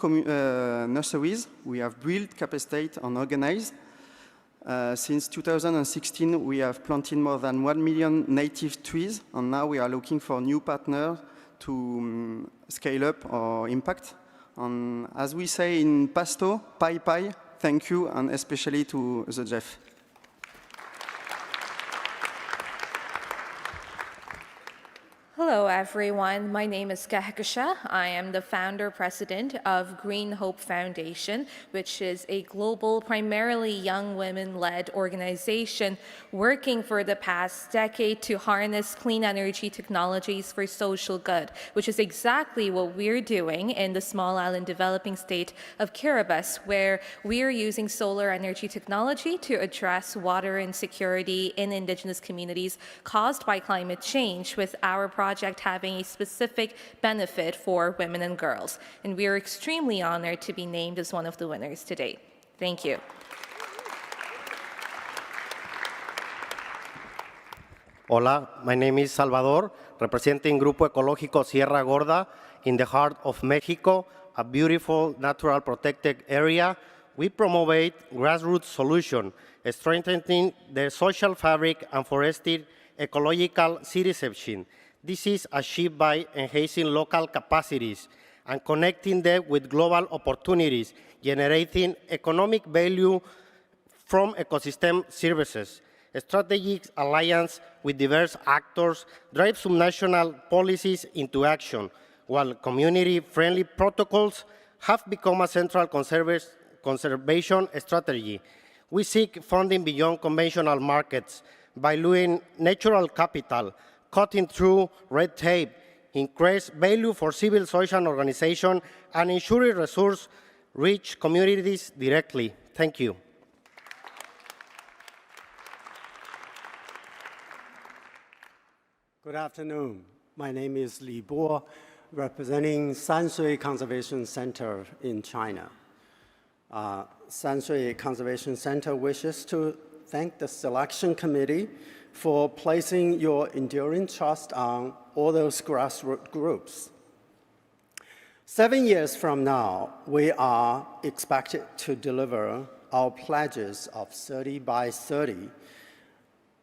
nurseries. We have built, capacitated, and organized. Since 2016, we have planted more than 1 million native trees, and now we are looking for new partners to scale up our impact. And as we say in Pasto, pai pai, thank you, and especially to the GEF. Hello, everyone. My name is Kahekasha. I am the founder president of Green Hope Foundation, which is a global, primarily young women-led organization working for the past decade to harness clean energy technologies for social good, which is exactly what we're doing in the small island developing state of Kiribati, where we are using solar energy technology to address water insecurity in indigenous communities caused by climate change, with our project having a specific benefit for women and girls. And we are extremely honored to be named as one of the winners today. Thank you. Hola, my name is Salvador, representing Grupo Ecológico Sierra Gorda in the heart of Mexico, a beautiful natural protected area. We promote grassroots solutions, strengthening the social fabric and fostering ecological citizenship. This is achieved by enhancing local capacities and connecting them with global opportunities, generating economic value from ecosystem services. Strategic alliance with diverse actors drive subnational policies into action, while community-friendly protocols have become a central conservation strategy. We seek funding beyond conventional markets by valuing natural capital, cutting through red tape, increase value for civil social organizations, and ensuring resources reach communities directly. Thank you. Good afternoon. My name is Li Bo, representing Sanshui Conservation Center in China. Sanshui Conservation Center wishes to thank the selection committee for placing your enduring trust on all those grassroots groups. 7 years from now, we are expected to deliver our pledges of 30 by 30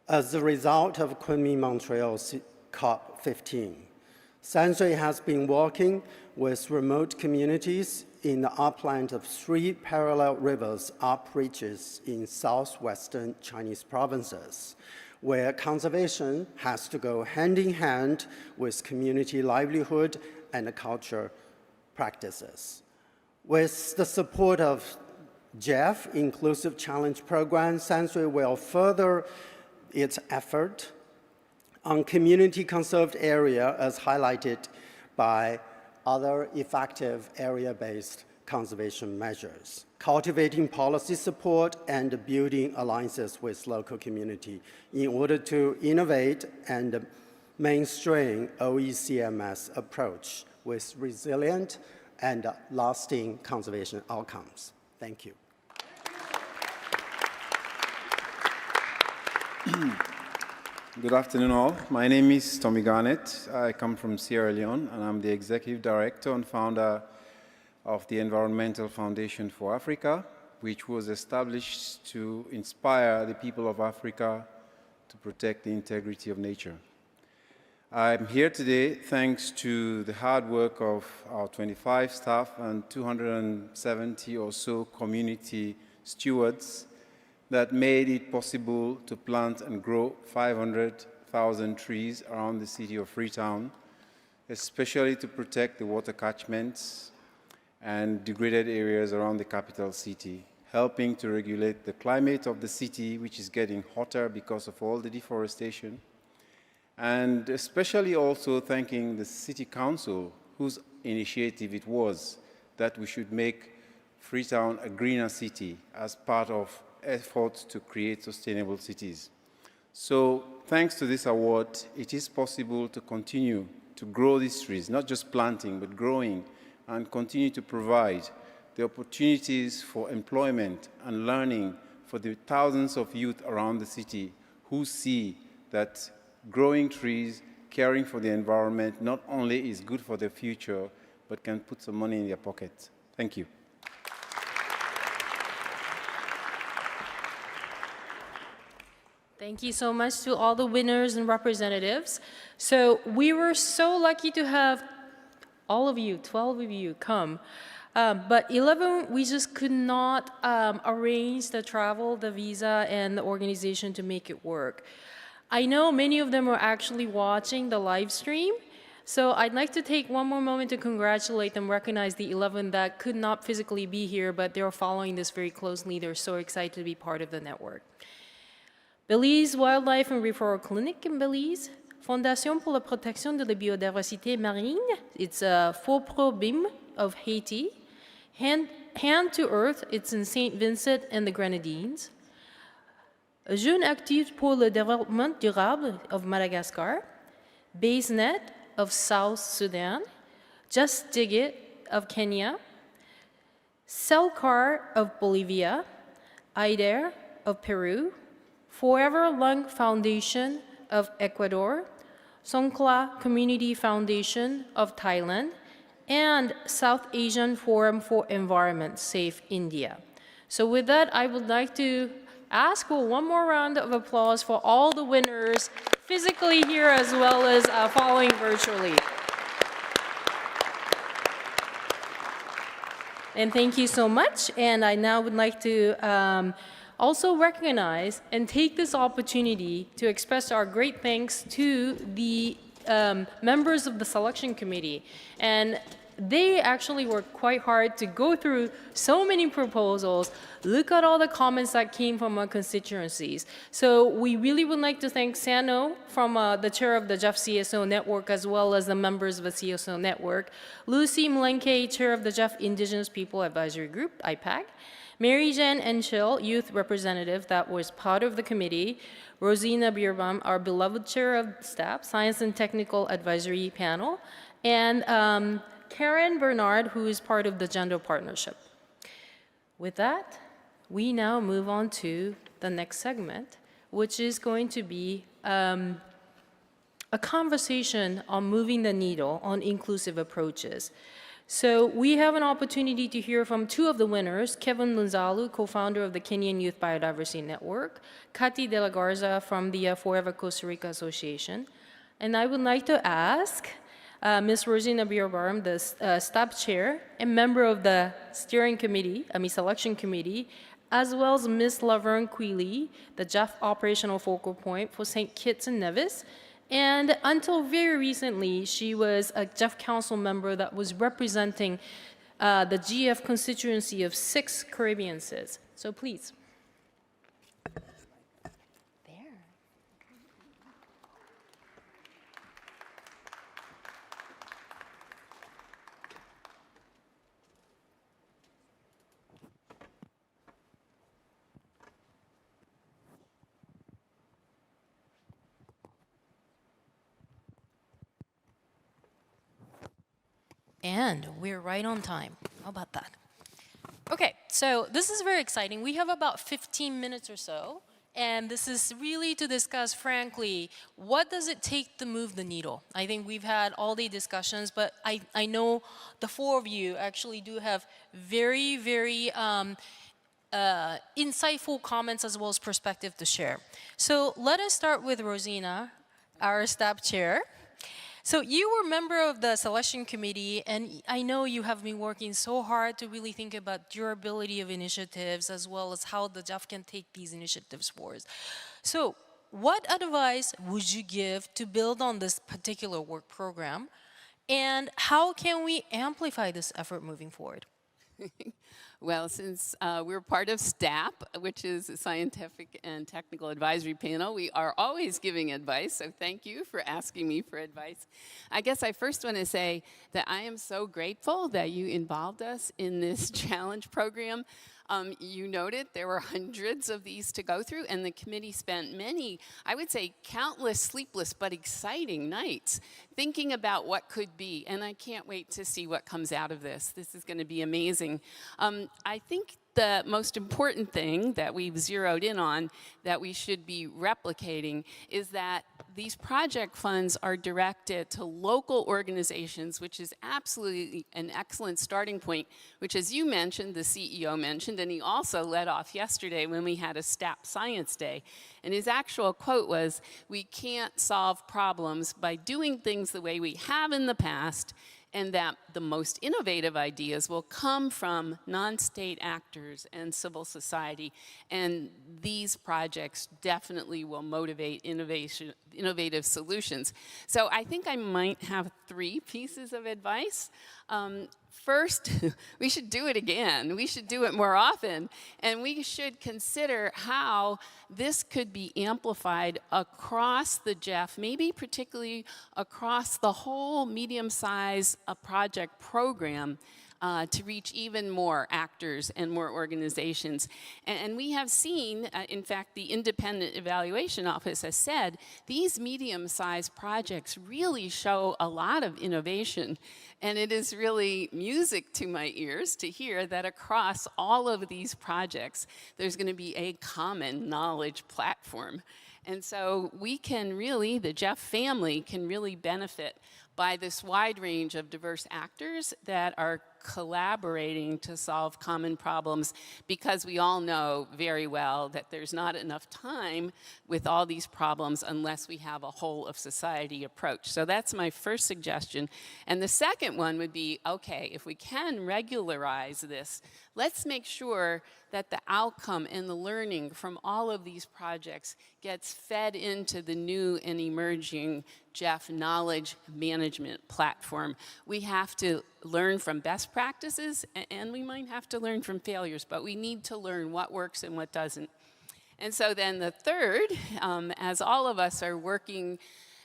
as a result of Kunming Montreal COP15. Sanshui has been working with remote communities in the upland of 3 parallel rivers upreaches in southwestern Chinese provinces, where conservation has to go hand in hand with community livelihood and culture practices. With the support of GEF Inclusive Challenge Program, Sanshui will further its effort on community conserved area as highlighted by other effective area-based conservation measures, cultivating policy support and building alliances with local community in order to innovate and mainstream OECMS approach with resilient and lasting conservation outcomes. Thank you. Good afternoon all. My name is Tommy Garnett. I come from Sierra Leone and I'm the Executive Director and founder of the Environmental Foundation for Africa, which was established to inspire the people of Africa to protect the integrity of nature. I'm here today thanks to the hard work of our 25 staff and 270 or so community stewards that made it possible to plant and grow 500,000 trees around the city of Freetown, especially to protect the water catchments and degraded areas around the capital city, helping to regulate the climate of the city, which is getting hotter because of all the deforestation, and especially also thanking the City Council, whose initiative it was that we should make Freetown a greener city as part of efforts to create sustainable cities. So thanks to this award, it is possible to continue to grow these trees, not just planting, but growing, and continue to provide the opportunities for employment and learning for the thousands of youth around the city who see that growing trees, caring for the environment, not only is good for their future, but can put some money in their pocket. Thank you. Thank you so much to all the winners and representatives. So we were so lucky to have all of you, 12 of you, come. But 11, we just could not arrange the travel, the visa, and the organization to make it work. I know many of them are actually watching the live stream, So I'd like to take one more moment to congratulate and recognize the 11 that could not physically be here, but they're following this very closely. They're so excited to be part of the network. Belize Wildlife and Referral Clinic in Belize, Fondation pour la protection de la biodiversité marine, it's a FOPRO-BIM of Haiti, Hand to Earth, it's in St. Vincent and the Grenadines, Jeunes Actifs pour le Développement Durable of Madagascar, BaseNet of South Sudan, Just Dig It of Kenya, Celcar of Bolivia, IDER of Peru, Forever Lung Foundation of Ecuador, Songkhla Community Foundation of Thailand, and South Asian Forum for Environment, SAFE India. So with that, I would like to ask for one more round of applause for all the winners physically here as well as following virtually. And thank you so much. And I now would like to also recognize and take this opportunity to express our great thanks to the members of the selection committee. And they actually worked quite hard to go through so many proposals, look at all the comments that came from our constituencies. So we really would like to thank Sano, from the chair of the GEF CSO network, as well as the members of the CSO network, Lucy Mlenke, chair of the GEF Indigenous People Advisory Group, IPAC, Mary Jan Enschel, youth representative that was part of the committee, Rosina Bierbaum, our beloved chair of staff, Science and Technical Advisory Panel, and Karen Bernard, who is part of the Gender Partnership. With that, we now move on to the next segment, which is going to be a conversation on moving the needle on inclusive approaches. So we have an opportunity to hear from two of the winners, Kevin Lunzalu, co-founder of the Kenyan Youth Biodiversity Network, Kati De La Garza from the Forever Costa Rica Association. And I would like to ask Ms. Rosina Bierbaum, the staff chair and member of the steering committee, selection committee, as well as Ms. Laverne Quealy, the GEF operational focal point for St. Kitts and Nevis. And until very recently, she was a GEF council member that was representing the GEF constituency of 6 Caribbeanses. So please. And we're right on time. How about that? Okay, so this is very exciting. We have about 15 minutes or so, and this is really to discuss, frankly, what does it take to move the needle? I think we've had all day discussions, but I know the 4 of you actually do have very, very insightful comments as well as perspective to share. So let us start with Rosina, our staff chair. So you were a member of the selection committee, and I know you have been working so hard to really think about durability of initiatives as well as how the GEF can take these initiatives forward. So what advice would you give to build on this particular work program, and how can we amplify this effort moving forward? Well, since we're part of STAP, which is a scientific and technical advisory panel, we are always giving advice, so thank you for asking me for advice. I guess I first want to say that I am so grateful that you involved us in this challenge program. You noted there were hundreds of these to go through, and the committee spent many, I would say countless sleepless but exciting nights thinking about what could be, and I can't wait to see what comes out of this. This is going to be amazing. I think the most important thing that we've zeroed in on that we should be replicating is that these project funds are directed to local organizations, which is absolutely an excellent starting point, which, as you mentioned, the CEO mentioned, and he also led off yesterday when we had a STAP Science Day. And his actual quote was, "We can't solve problems by doing things the way we have in the past, and that the most innovative ideas will come from non-state actors and civil society. And these projects definitely will motivate innovative solutions." So I think I might have 3 pieces of advice. First, we should do it again. We should do it more often. And we should consider how this could be amplified across the GEF, maybe particularly across the whole medium-sized project program, to reach even more actors and more organizations. And we have seen, in fact, the Independent Evaluation Office has said, these medium-sized projects really show a lot of innovation. And it is really music to my ears to hear that across all of these projects, there's going to be a common knowledge platform. And so we can really, the GEF family can really benefit by this wide range of diverse actors that are collaborating to solve common problems, because we all know very well that there's not enough time with all these problems unless we have a whole of society approach. So that's my first suggestion. And the second one would be, okay, if we can regularize this, let's make sure that the outcome and the learning from all of these projects gets fed into the new and emerging GEF knowledge management platform. We have to learn from best practices, and we might have to learn from failures, but we need to learn what works and what doesn't. And so then the third, as all of us are working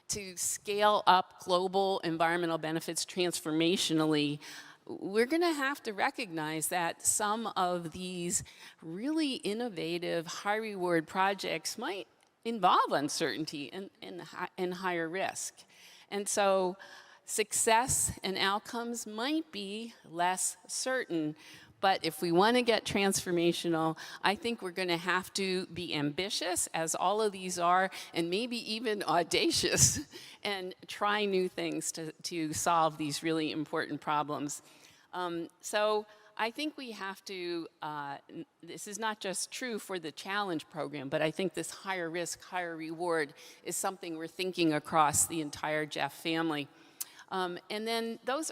to scale up global environmental benefits transformationally, we're going to have to recognize that some of these really innovative, high-reward projects might involve uncertainty and higher risk. And so success and outcomes might be less certain. But if we want to get transformational, I think we're going to have to be ambitious, as all of these are, and maybe even audacious, and try new things to solve these really important problems. So I think we have to, this is not just true for the challenge program, but I think this higher risk, higher reward is something we're thinking across the entire GEF family. And then those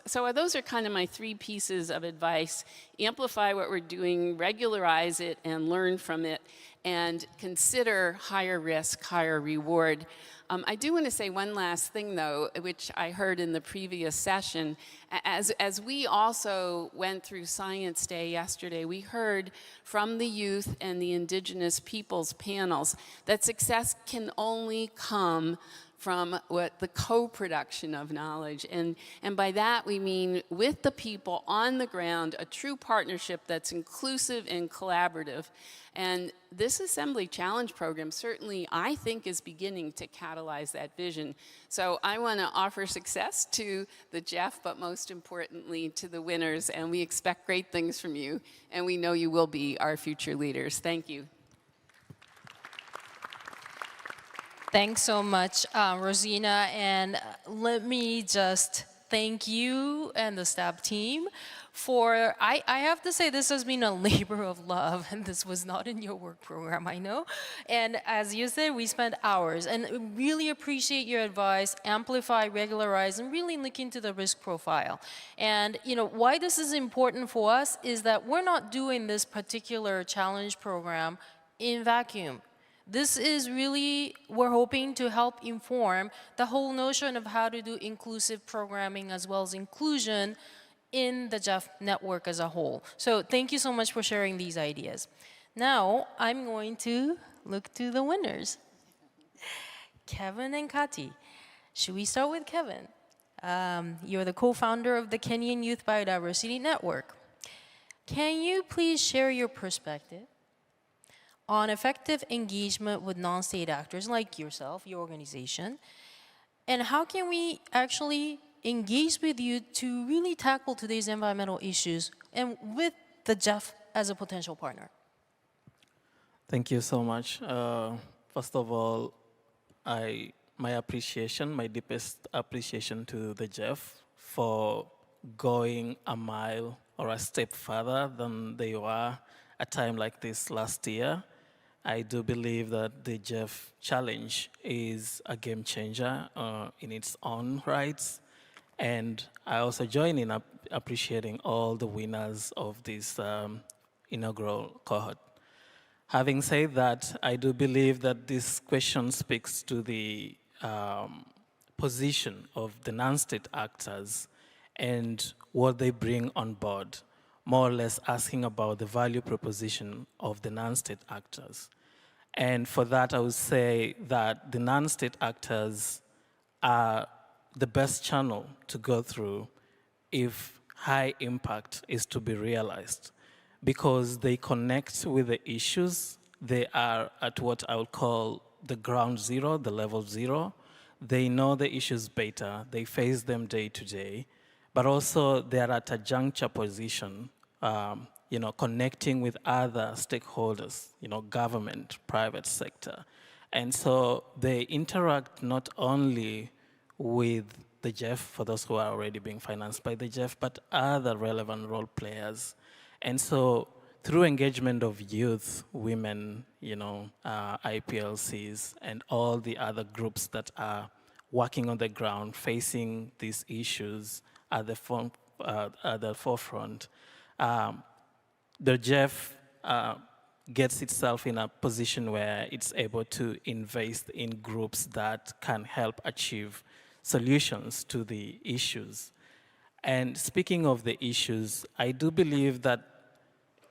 are kind of my 3 pieces of advice. Amplify what we're doing, regularize it, and learn from it, and consider higher risk, higher reward. I do want to say one last thing, though, which I heard in the previous session. As we also went through Science Day yesterday, we heard from the youth and the indigenous peoples panels that success can only come from the co-production of knowledge. And by that we mean with the people on the ground, a true partnership that's inclusive and collaborative. And this Assembly Challenge program certainly, I think, is beginning to catalyze that vision. So I want to offer success to the GEF, but most importantly to the winners. And we expect great things from you. And we know you will be our future leaders. Thank you. Thanks so much, Rosina, and let me just thank you and the staff team for, I have to say this has been a labor of love, and this was not in your work program, I know. And as you said, we spent hours, and really appreciate your advice, amplify, regularize, and really look into the risk profile. And you know, why this is important for us is that we're not doing this particular challenge program in vacuum. This is really, we're hoping to help inform the whole notion of how to do inclusive programming as well as inclusion in the GEF network as a whole. So thank you so much for sharing these ideas. Now, I'm going to look to the winners. Kevin and Kati. Should we start with Kevin? You're the co-founder of the Kenyan Youth Biodiversity Network. Can you please share your perspective on effective engagement with non-state actors like yourself, your organization, and how can we actually engage with you to really tackle today's environmental issues and with the GEF as a potential partner? Thank you so much. First of all, my appreciation, my deepest appreciation to the GEF for going a mile or a step further than they were a time like this last year. I do believe that the GEF Challenge is a game changer in its own rights. And I also join in appreciating all the winners of this inaugural cohort. Having said that, I do believe that this question speaks to the position of the non-state actors and what they bring on board, more or less asking about the value proposition of the non-state actors. And for that, I would say that the non-state actors are the best channel to go through if high impact is to be realized, because they connect with the issues. They are at what I would call the ground zero, the level zero. They know the issues better. They face them day to day, but also they're at a juncture position, connecting with other stakeholders, government, private sector. And so they interact not only with the GEF, for those who are already being financed by the GEF, but other relevant role players. And so through engagement of youth, women, IPLCs, and all the other groups that are working on the ground, facing these issues at the forefront, the GEF gets itself in a position where it's able to invest in groups that can help achieve solutions to the issues. And speaking of the issues, I do believe that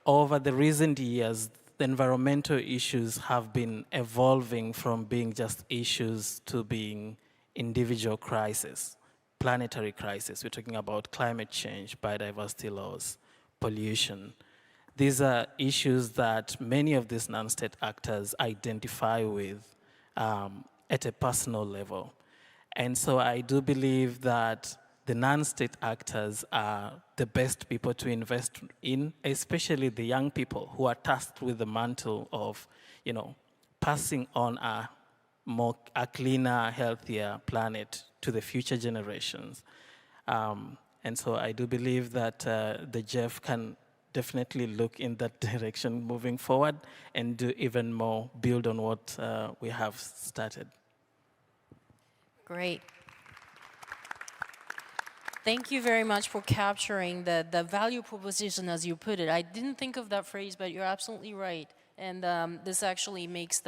over the recent years, the environmental issues have been evolving from being just issues to being individual crises, planetary crises. We're talking about climate change, biodiversity loss, pollution. These are issues that many of these non-state actors identify with at a personal level. And so I do believe that the non-state actors are the best people to invest in, especially the young people who are tasked with the mantle of, passing on a cleaner, healthier planet to the future generations. And so I do believe that the GEF can definitely look in that direction moving forward and do even more, build on what we have started. Great. Thank you very much for capturing the value proposition as you put it. I didn't think of that phrase, but you're absolutely right. And this actually makes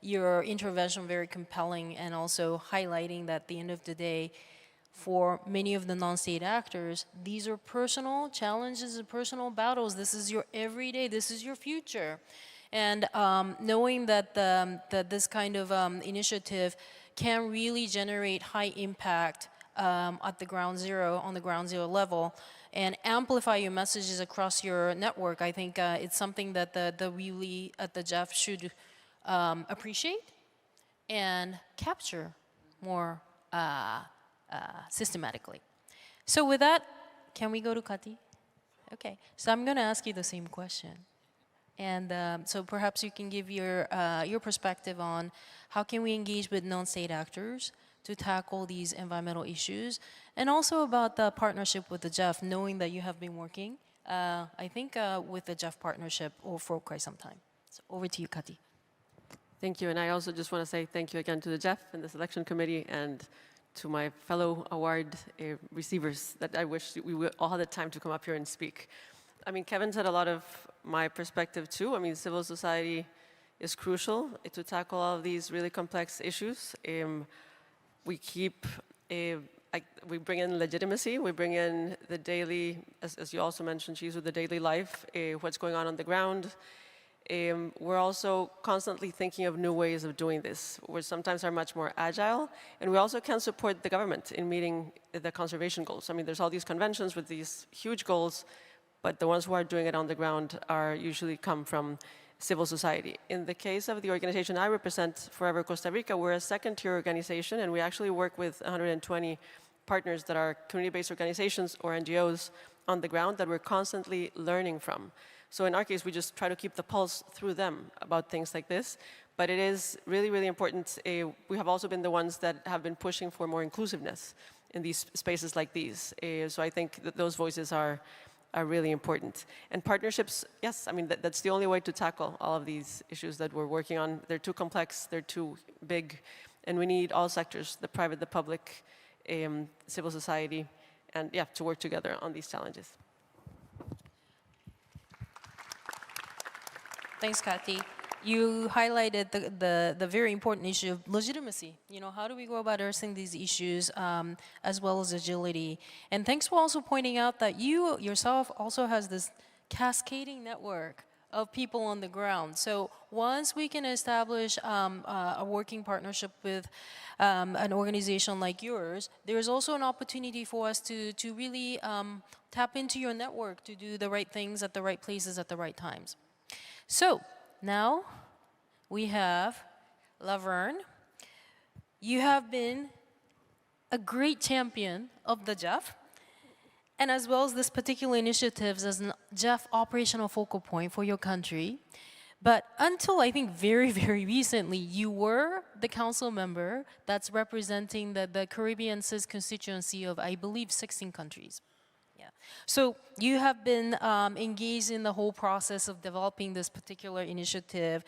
your intervention very compelling, and also highlighting that at the end of the day, for many of the non-state actors, these are personal challenges and personal battles. This is your everyday, this is your future. And knowing that this kind of initiative can really generate high impact at the ground zero, on the ground zero level, and amplify your messages across your network, I think it's something that we at the GEF should appreciate and capture more systematically. So with that, can we go to Kati? Okay, so I'm gonna ask you the same question. And so perhaps you can give your perspective on how can we engage with non-state actors to tackle these environmental issues, and also about the partnership with the GEF, knowing that you have been working, I think, with the GEF partnership for quite some time. So over to you, Kati. Thank you, and I also just want to say thank you again to the GEF and the selection committee, and to my fellow award receivers that I wish we would all had the time to come up here and speak. I mean, Kevin said a lot of my perspective too. I mean, civil society is crucial to tackle all of these really complex issues. We bring in legitimacy, we bring in the daily, as you also mentioned, Shizu, the daily life, what's going on the ground. We're also constantly thinking of new ways of doing this, which sometimes are much more agile, and we also can support the government in meeting the conservation goals. I mean, there's all these conventions with these huge goals, but the ones who are doing it on the ground are usually come from civil society. In the case of the organization I represent, Forever Costa Rica, we're a second-tier organization, and we actually work with 120 partners that are community-based organizations or NGOs on the ground that we're constantly learning from. So in our case, we just try to keep the pulse through them about things like this. But it is really, really important. We have also been the ones that have been pushing for more inclusiveness in these spaces like these. So I think that those voices are really important. And partnerships, yes, I mean, that's the only way to tackle all of these issues that we're working on. They're too complex, they're too big, and we need all sectors, the private, the public, civil society, and yeah, to work together on these challenges. Thanks, Kati. you highlighted the very important issue of legitimacy. You know, how do we go about addressing these issues as well as agility? And thanks for also pointing out that you yourself also has this cascading network of people on the ground. So once we can establish a working partnership with an organization like yours, there's also an opportunity for us to really tap into your network to do the right things at the right places at the right times. So now we have Laverne. You have been a great champion of the GEF, and as well as this particular initiatives as a GEF operational focal point for your country. But until I think very, very recently, you were the council member that's representing the Caribbean CIS constituency of, I believe, 16 countries. Yeah. So you have been engaged in the whole process of developing this particular initiative.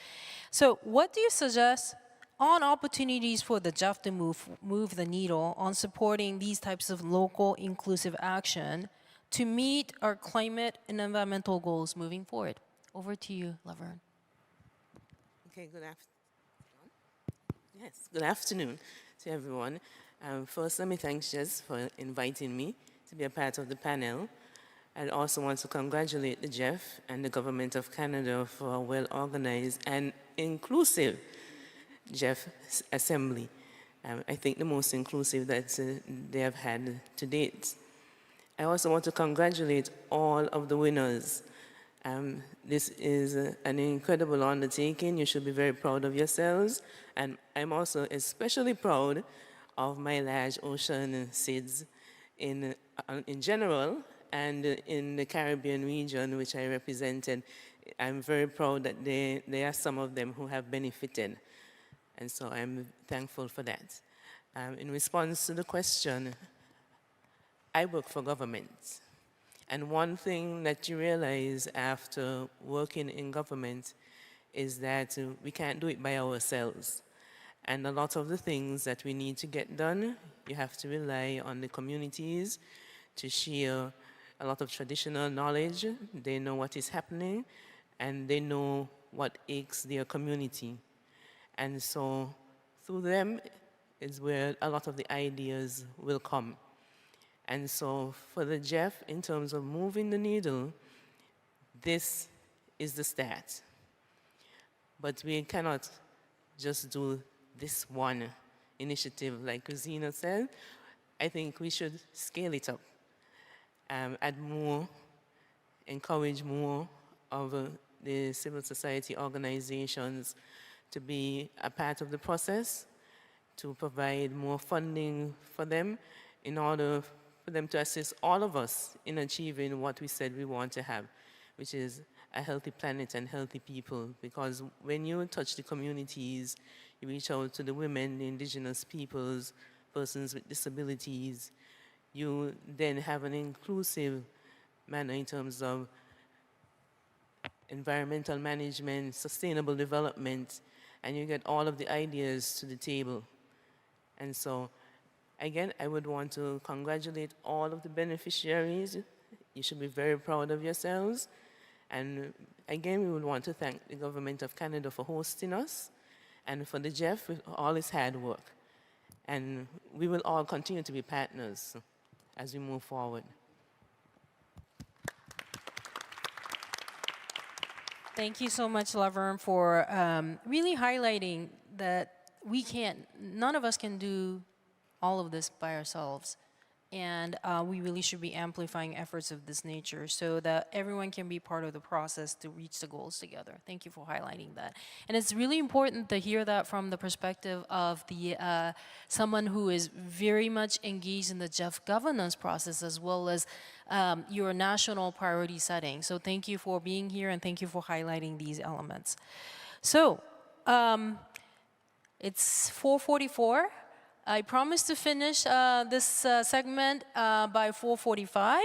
So what do you suggest on opportunities for the GEF to move the needle on supporting these types of local inclusive action to meet our climate and environmental goals moving forward? Over to you, Laverne. Okay, good afternoon to everyone. First, let me thank Jess for inviting me to be a part of the panel. I also want to congratulate the GEF and the Government of Canada for a well-organized and inclusive GEF Assembly. I think the most inclusive that they have had to date. I also want to congratulate all of the winners. This is an incredible undertaking. You should be very proud of yourselves. And I'm also especially proud of my large ocean SIDS in general and in the Caribbean region, which I represented. I'm very proud that there are some of them who have benefited. And so I'm thankful for that. In response to the question, I work for government. And one thing that you realize after working in government is that we can't do it by ourselves. And a lot of the things that we need to get done, you have to rely on the communities to share a lot of traditional knowledge. They know what is happening, and they know what aches their community. And so through them is where a lot of the ideas will come. And so for the GEF, in terms of moving the needle, this is the start. But we cannot just do this one initiative like Rosina said. I think we should scale it up, add more, encourage more of the civil society organizations to be a part of the process, to provide more funding for them in order for them to assist all of us in achieving what we said we want to have, which is a healthy planet and healthy people. Because when you touch the communities, you reach out to the women, the indigenous peoples, persons with disabilities, you then have an inclusive manner in terms of environmental management, sustainable development, and you get all of the ideas to the table. And so, again, I would want to congratulate all of the beneficiaries. You should be very proud of yourselves. And again, we would want to thank the Government of Canada for hosting us and for the GEF for all its hard work. And we will all continue to be partners as we move forward. Thank you so much, Laverne, for really highlighting that none of us can do all of this by ourselves. And we really should be amplifying efforts of this nature so that everyone can be part of the process to reach the goals together. Thank you for highlighting that. And it's really important to hear that from the perspective of someone who is very much engaged in the GEF governance process as well as your national priority setting. So thank you for being here and thank you for highlighting these elements. So it's 4:44. I promised to finish this segment by 4:45.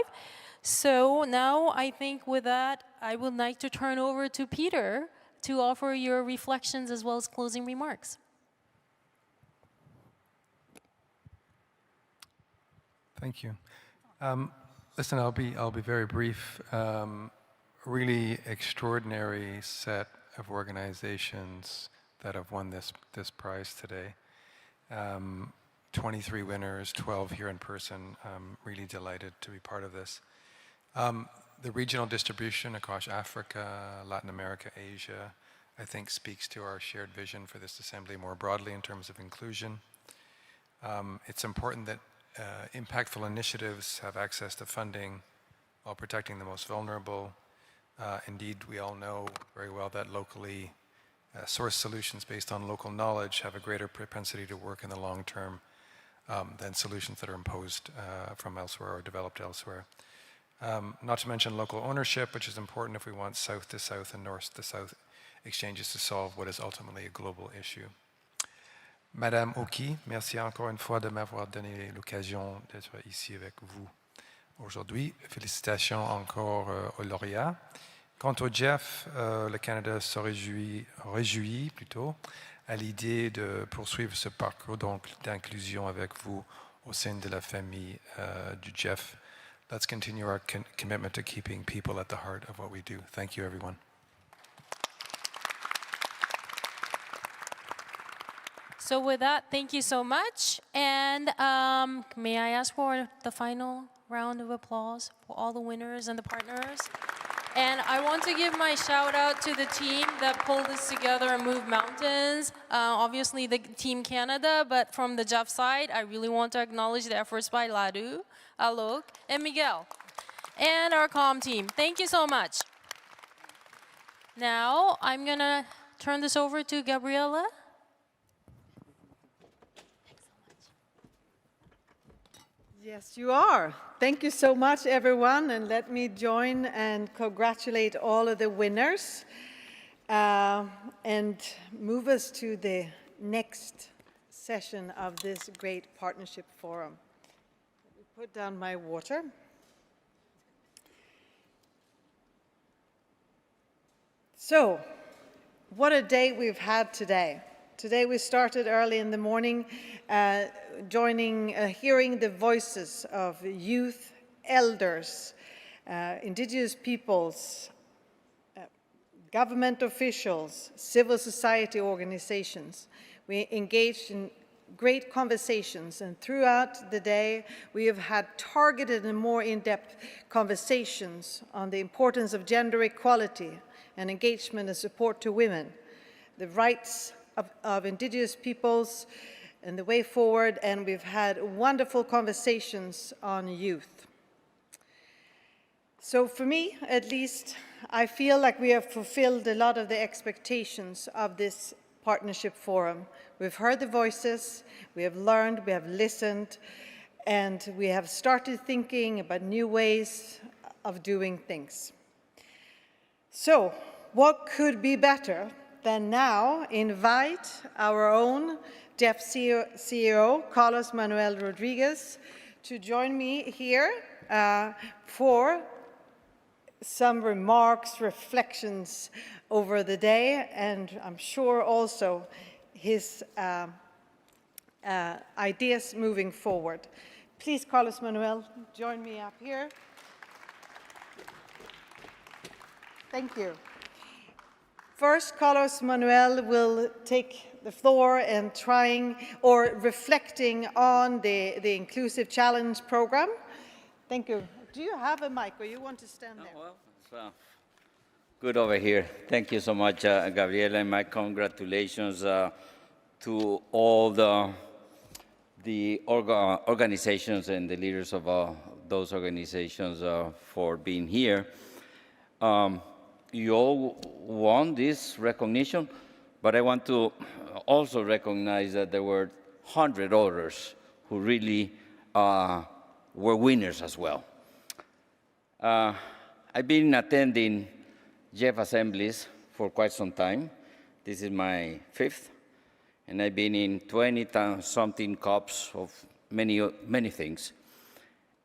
So now I think with that, I would like to turn over to Peter to offer your reflections as well as closing remarks. Thank you. Listen, I'll be very brief. Really extraordinary set of organizations that have won this prize today. 23 winners, 12 here in person. I'm really delighted to be part of this. The regional distribution across Africa, Latin America, Asia, I think speaks to our shared vision for this assembly more broadly in terms of inclusion. It's important that impactful initiatives have access to funding while protecting the most vulnerable. Indeed, we all know very well that locally sourced solutions based on local knowledge have a greater propensity to work in the long term than solutions that are imposed from elsewhere or developed elsewhere. Not to mention local ownership, which is important if we want south to south and north to south exchanges to solve what is ultimately a global issue. Madame Oki, merci encore une fois de m'avoir donné l'occasion d'être ici avec vous aujourd'hui. Félicitations encore aux lauréats. Quant au GEF, le Canada se réjouit plutôt à l'idée de poursuivre ce parcours d'inclusion avec vous au sein de la famille du GEF. Let's continue our commitment to keeping people at the heart of what we do. Thank you, everyone. So with that, thank you so much. And may I ask for the final round of applause for all the winners and the partners? And I want to give my shout out to the team that pulled this together and moved mountains. Obviously the Team Canada, but from the GEF side, I really want to acknowledge the efforts by Ladu, Alok, and Miguel, and our comm team. Thank you so much. Now I'm gonna turn this over to Gabriela. Yes, you are. Thank you so much, everyone, and let me join and congratulate all of the winners and move us to the next session of this great partnership forum. Let me put down my water. So, what a day we've had today. Today we started early in the morning hearing the voices of youth, elders, indigenous peoples, government officials, civil society organizations. We engaged in great conversations, and throughout the day we have had targeted and more in-depth conversations on the importance of gender equality and engagement and support to women, the rights of indigenous peoples and the way forward, and we've had wonderful conversations on youth. So for me, at least, I feel like we have fulfilled a lot of the expectations of this partnership forum. We've heard the voices, we have learned, we have listened, and we have started thinking about new ways of doing things. So, what could be better than now invite our own GEF CEO, Carlos Manuel Rodriguez, to join me here for some remarks, reflections over the day, and I'm sure also his ideas moving forward. Please, Carlos Manuel, join me up here. Thank you. First, Carlos Manuel will take the floor and reflecting on the Inclusive Challenge program. Thank you. Do you have a mic or you want to stand there? Well, it's good over here. Thank you so much, Gabriela, and my congratulations to all the organizations and the leaders of those organizations for being here. You all won this recognition, but I want to also recognize that there were 100 others who really were winners as well. I've been attending GEF assemblies for quite some time. This is my 5th, and I've been in 20-something COPs of many things.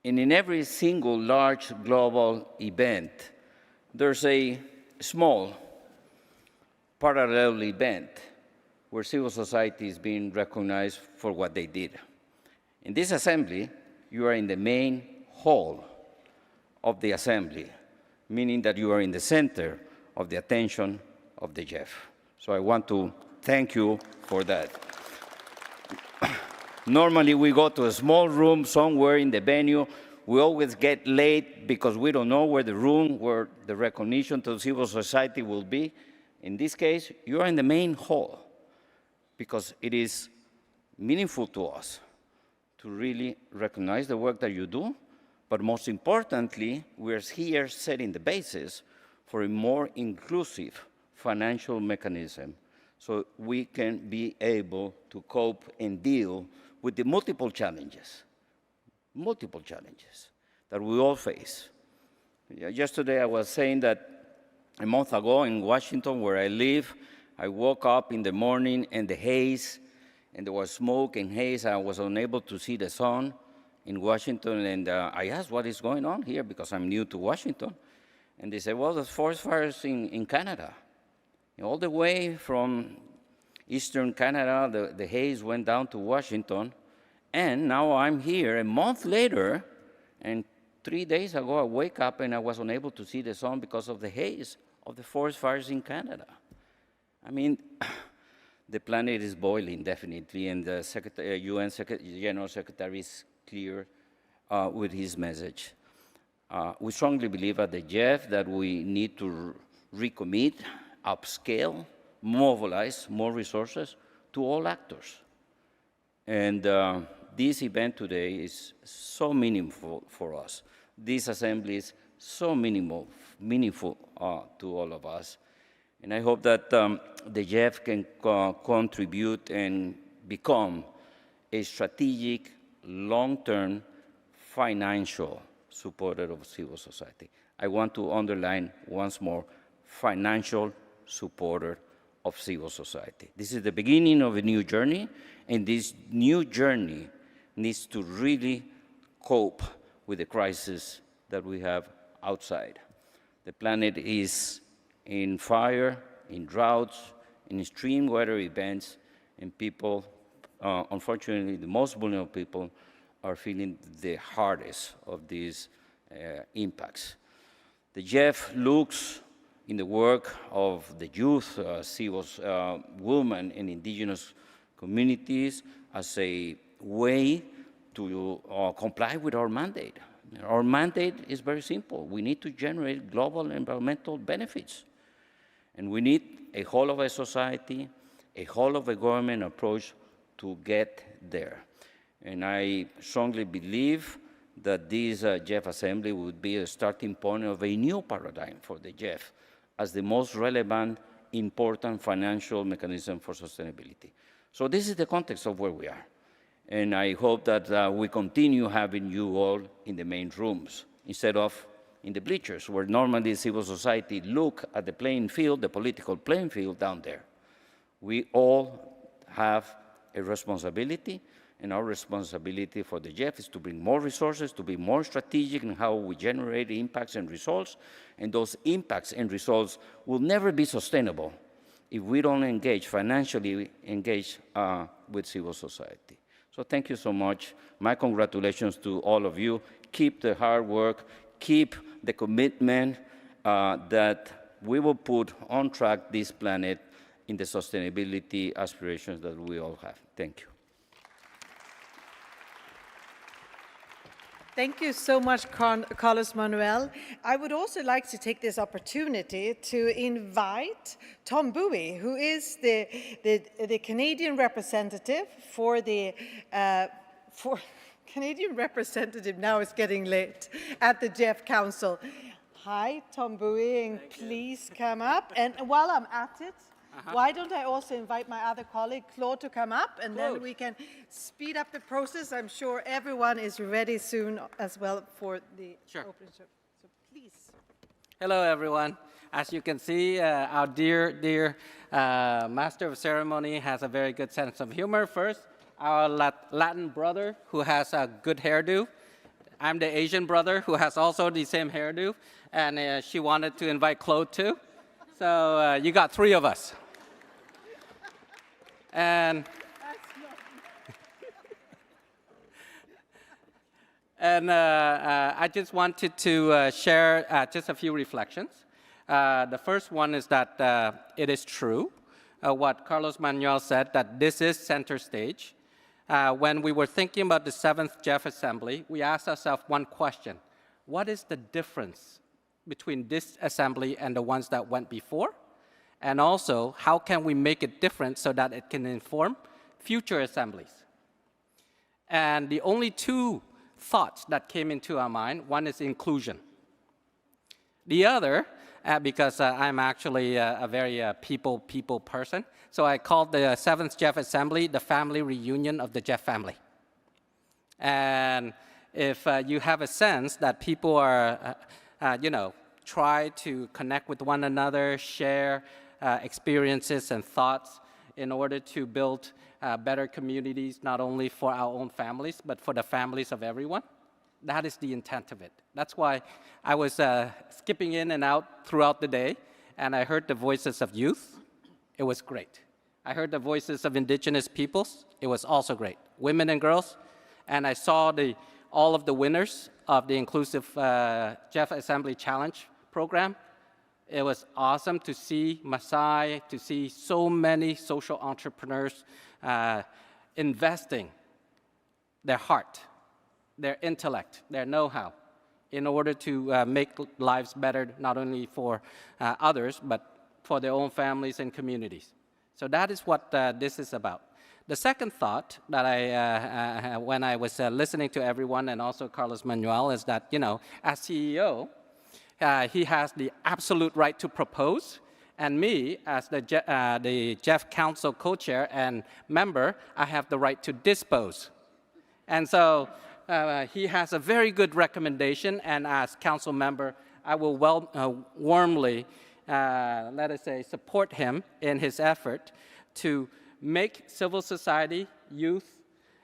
And in every single large global event, there's a small parallel event where civil society is being recognized for what they did. In this assembly, you are in the main hall of the assembly, meaning that you are in the center of the attention of the GEF. So I want to thank you for that. Normally, we go to a small room somewhere in the venue. We always get late because we don't know where the recognition to civil society will be. In this case, you are in the main hall because it is meaningful to us to really recognize the work that you do, but most importantly, we're here setting the basis for a more inclusive financial mechanism so we can be able to cope and deal with the multiple challenges that we all face. Yesterday, I was saying that a month ago in Washington, where I live, I woke up in the morning and the haze, and there was smoke and haze. I was unable to see the sun in Washington, and I asked what is going on here because I'm new to Washington. And they said, well, there's forest fires in Canada. All the way from eastern Canada, the haze went down to Washington, and now I'm here a month later, and 3 days ago I wake up and I was unable to see the sun because of the haze of the forest fires in Canada. I mean, the planet is boiling, definitely, and the UN General Secretary is clear with his message. We strongly believe at the GEF that we need to recommit, upscale, mobilize more resources to all actors. And this event today is so meaningful for us. This assembly is so meaningful to all of us. And I hope that the GEF can contribute and become a strategic, long-term financial supporter of civil society. I want to underline once more, financial supporter of civil society. This is the beginning of a new journey, and this new journey needs to really cope with the crisis that we have outside. The planet is in fire, in droughts, in extreme weather events, and people, unfortunately, the most vulnerable people are feeling the hardest of these impacts. The GEF looks in the work of the youth, civil women, and indigenous communities as a way to comply with our mandate. Our mandate is very simple. We need to generate global environmental benefits. And we need a whole of a society, a whole of a government approach to get there. And I strongly believe that this GEF Assembly would be a starting point of a new paradigm for the GEF as the most relevant, important financial mechanism for sustainability. So this is the context of where we are. And I hope that we continue having you all in the main rooms instead of in the bleachers, where normally civil society look at the playing field, the political playing field down there. We all have a responsibility, and our responsibility for the GEF is to bring more resources, to be more strategic in how we generate impacts and results, and those impacts and results will never be sustainable if we don't engage, financially engage with civil society. So thank you so much. My congratulations to all of you. Keep the hard work, keep the commitment that we will put on track this planet in the sustainability aspirations that we all have. Thank you. Thank you so much, Carlos Manuel. I would also like to take this opportunity to invite Tom Bowie, who is the Canadian representative for the Canadian representative, now it's getting late, at the GEF Council. Hi, Tom Bowie, and please come up. And while I'm at it, why don't I also invite my other colleague, Claude, to come up, and then we can speed up the process. I'm sure everyone is ready soon as well for the open show. So please. Hello, everyone. As you can see, our dear Master of Ceremony has a very good sense of humor. First, our Latin brother who has a good hairdo. I'm the Asian brother who has also the same hairdo, and she wanted to invite Claude too. So you got three of us. And I just wanted to share just a few reflections. The first one is that it is true, what Carlos Manuel said, that this is center stage. When we were thinking about the 7th GEF Assembly, we asked ourselves one question. What is the difference between this assembly and the ones that went before? And also, how can we make it different so that it can inform future assemblies? And the only two thoughts that came into our mind, one is inclusion. The other, because I'm actually a very people person, so I called the 7th GEF Assembly the family reunion of the GEF family. And if you have a sense that people are, try to connect with one another, share experiences and thoughts in order to build better communities, not only for our own families, but for the families of everyone. That is the intent of it. That's why I was skipping in and out throughout the day, and I heard the voices of youth. It was great. I heard the voices of indigenous peoples. It was also great. Women and girls. And I saw all of the winners of the Inclusive GEF Assembly Challenge program. It was awesome to see Maasai, to see so many social entrepreneurs investing their heart, their intellect, their know-how in order to make lives better, not only for others, but for their own families and communities. So that is what this is about. The second thought that when I was listening to everyone and also Carlos Manuel is that, as CEO, he has the absolute right to propose, and me, as the GEF Council co-chair and member, I have the right to dispose. And so he has a very good recommendation, and as council member, I will warmly, let us say, support him in his effort to make civil society, youth,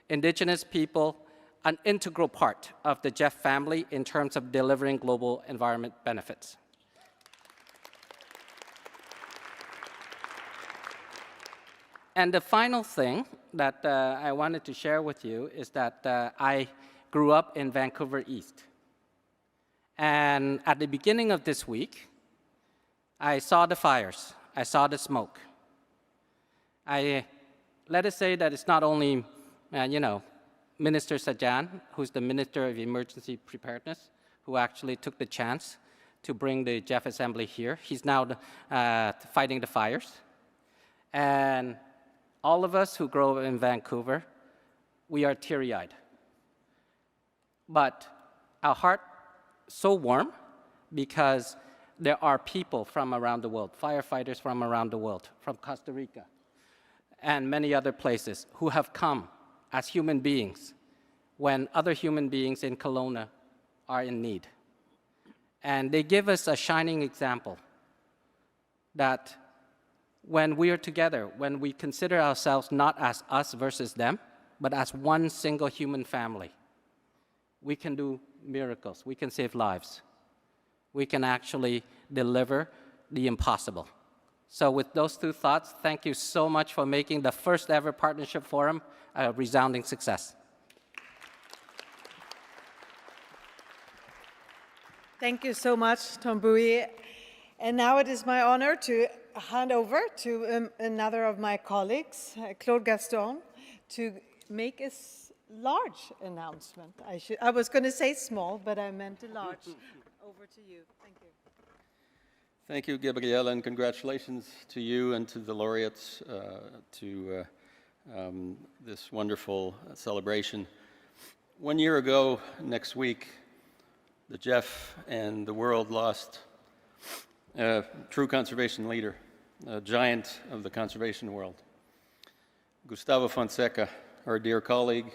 indigenous people, an integral part of the GEF family in terms of delivering global environment benefits. And the final thing that I wanted to share with you is that I grew up in Vancouver East. And at the beginning of this week, I saw the fires, I saw the smoke. Let us say that it's not only, Minister Sajan, who's the Minister of Emergency Preparedness, who actually took the chance to bring the GEF Assembly here. He's now fighting the fires. And all of us who grow up in Vancouver, we are teary-eyed. But our heart is so warm because there are people from around the world, firefighters from around the world, from Costa Rica, and many other places who have come as human beings when other human beings in Kelowna are in need. And they give us a shining example that when we are together, when we consider ourselves not as us versus them, but as one single human family, we can do miracles, we can save lives. We can actually deliver the impossible. So with those two thoughts, thank you so much for making the first ever partnership forum a resounding success. Thank you so much, Tombui. And now it is my honor to hand over to another of my colleagues, Claude Gaston, to make a large announcement. I was going to say small, but I meant a large. Over to you. Thank you. Thank you, Gabrielle, and congratulations to you and to the laureates to this wonderful celebration. 1 year ago, next week, the GEF and the world lost a true conservation leader, a giant of the conservation world. Gustavo Fonseca, our dear colleague.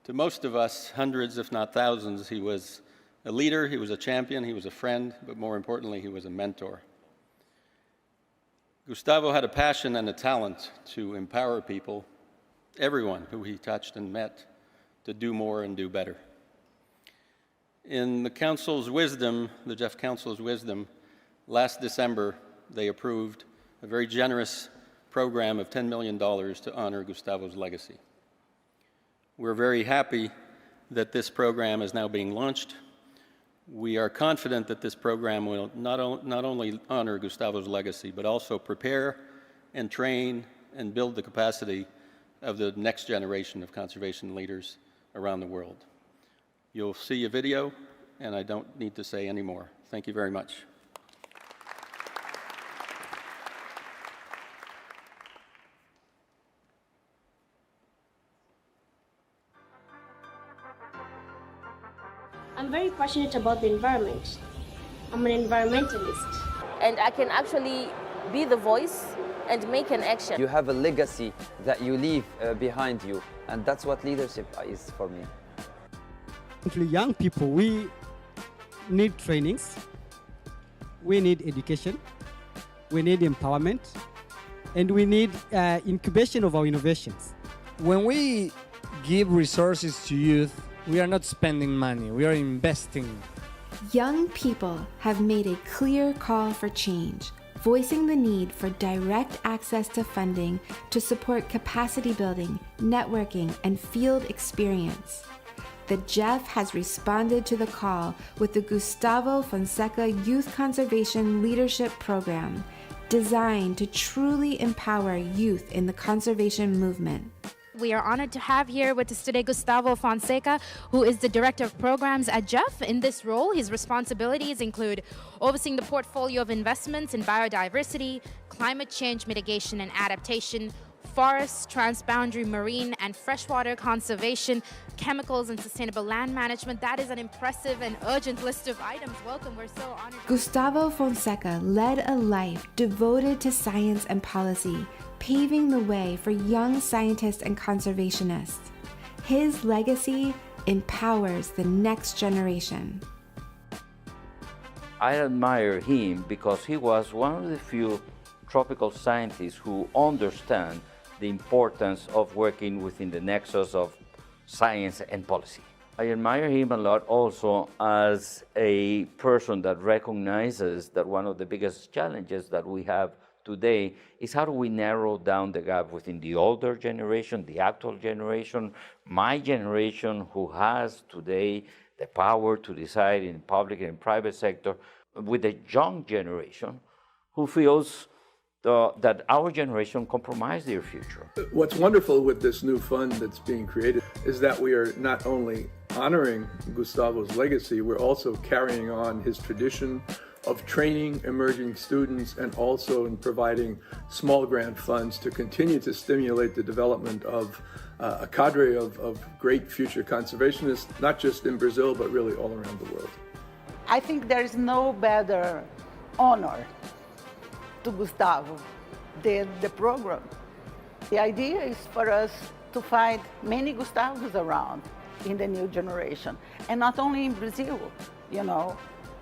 To most of us, hundreds if not thousands, he was a leader, he was a champion, he was a friend, but more importantly, he was a mentor. Gustavo had a passion and a talent to empower people, everyone who he touched and met, to do more and do better. In the Council's wisdom, the GEF Council's wisdom, last December, they approved a very generous program of $10 million to honor Gustavo's legacy. We're very happy that this program is now being launched. We are confident that this program will not only honor Gustavo's legacy, but also prepare and train and build the capacity of the next generation of conservation leaders around the world. You'll see a video, and I don't need to say any more. Thank you very much. I'm very passionate about the environment. I'm an environmentalist. And I can actually be the voice and make an action. You have a legacy that you leave behind you, and that's what leadership is for me. Young people, we need trainings, we need education, we need empowerment, and we need incubation of our innovations. When we give resources to youth, we are not spending money, we are investing. Young people have made a clear call for change, voicing the need for direct access to funding to support capacity building, networking, and field experience. The GEF has responded to the call with the Gustavo Fonseca Youth Conservation Leadership Program, designed to truly empower youth in the conservation movement. We are honored to have here with us today Gustavo Fonseca, who is the Director of Programs at GEF. In this role, his responsibilities include overseeing the portfolio of investments in biodiversity, climate change mitigation and adaptation, forests, transboundary marine and freshwater conservation, chemicals and sustainable land management. That is an impressive and urgent list of items. Welcome, we're so honored. Gustavo Fonseca led a life devoted to science and policy, paving the way for young scientists and conservationists. His legacy empowers the next generation. I admire him because he was one of the few tropical scientists who understand the importance of working within the nexus of science and policy. I admire him a lot also as a person that recognizes that one of the biggest challenges that we have today is how do we narrow down the gap within the older generation, the actual generation, my generation who has today the power to decide in public and private sector, with the young generation who feels that our generation compromised their future. What's wonderful with this new fund that's being created is that we are not only honoring Gustavo's legacy, we're also carrying on his tradition of training emerging students and also in providing small grant funds to continue to stimulate the development of a cadre of great future conservationists, not just in Brazil, but really all around the world. I think there is no better honor to Gustavo than the program. The idea is for us to find many Gustavos around in the new generation, and not only in Brazil, you know.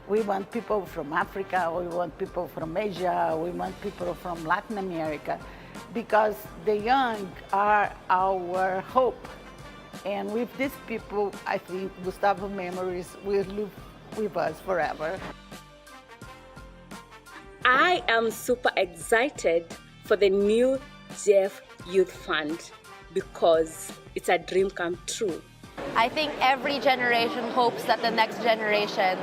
We want people from Africa, we want people from Asia, we want people from Latin America, because the young are our hope. And with these people, I think Gustavo memories will live with us forever. I am super excited for the new GEF Youth Fund because it's a dream come true. I think every generation hopes that the next generation